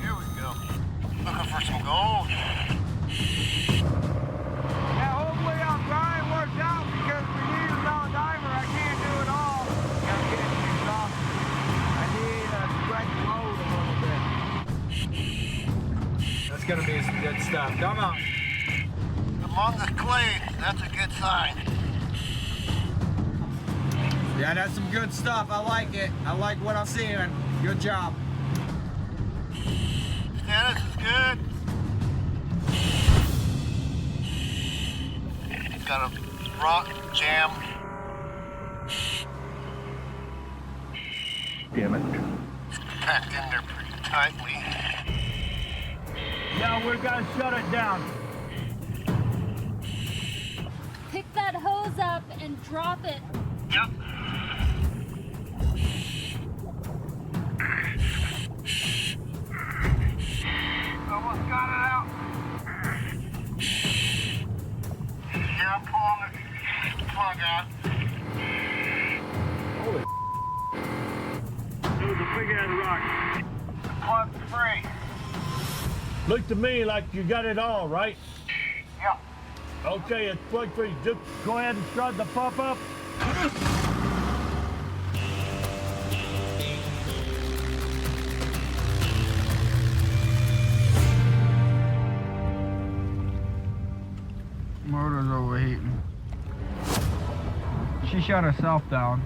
Here we go. Looking for some gold.
Yeah, hopefully Brian works out because we need a solid diver. I can't do it all. Gotta get it exhausted. I need to spread the load a little bit. That's gonna be some good stuff. Come on.
Among the clay, that's a good sign.
Yeah, that's some good stuff. I like it. I like what I'm seeing. Good job.
Status is good. Got a rock jam.
Damn it.
Packed in there pretty tightly.
Now we're gonna shut it down.
Pick that hose up and drop it.
Yep. Almost got it out. Yeah, I'm pulling the plug out.
Holy It was a big ass rock.
The plug's free.
Look to me like you got it all, right?
Yep.
Okay, it's plug free. Just go ahead and start the pump up.
Motor's overheating. She shut herself down.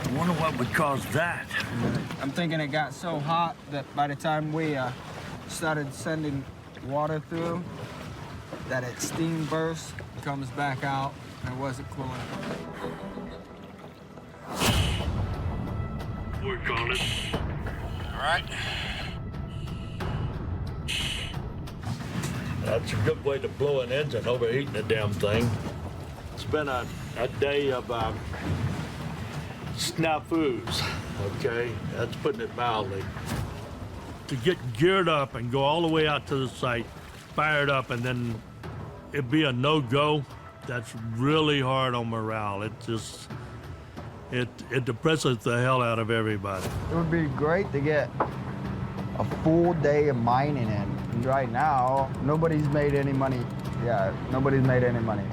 I wonder what would cause that.
I'm thinking it got so hot that by the time we started sending water through, that it steam bursts, comes back out, and it wasn't cooling.
Work on it.
All right.
That's a good way to blow an engine, overheating the damn thing. It's been a day of snafus, okay? That's putting it mildly. To get geared up and go all the way out to the site, fired up, and then it be a no-go, that's really hard on morale. It just, it depresses the hell out of everybody.
It would be great to get a full day of mining in. And right now, nobody's made any money. Yeah, nobody's made any money.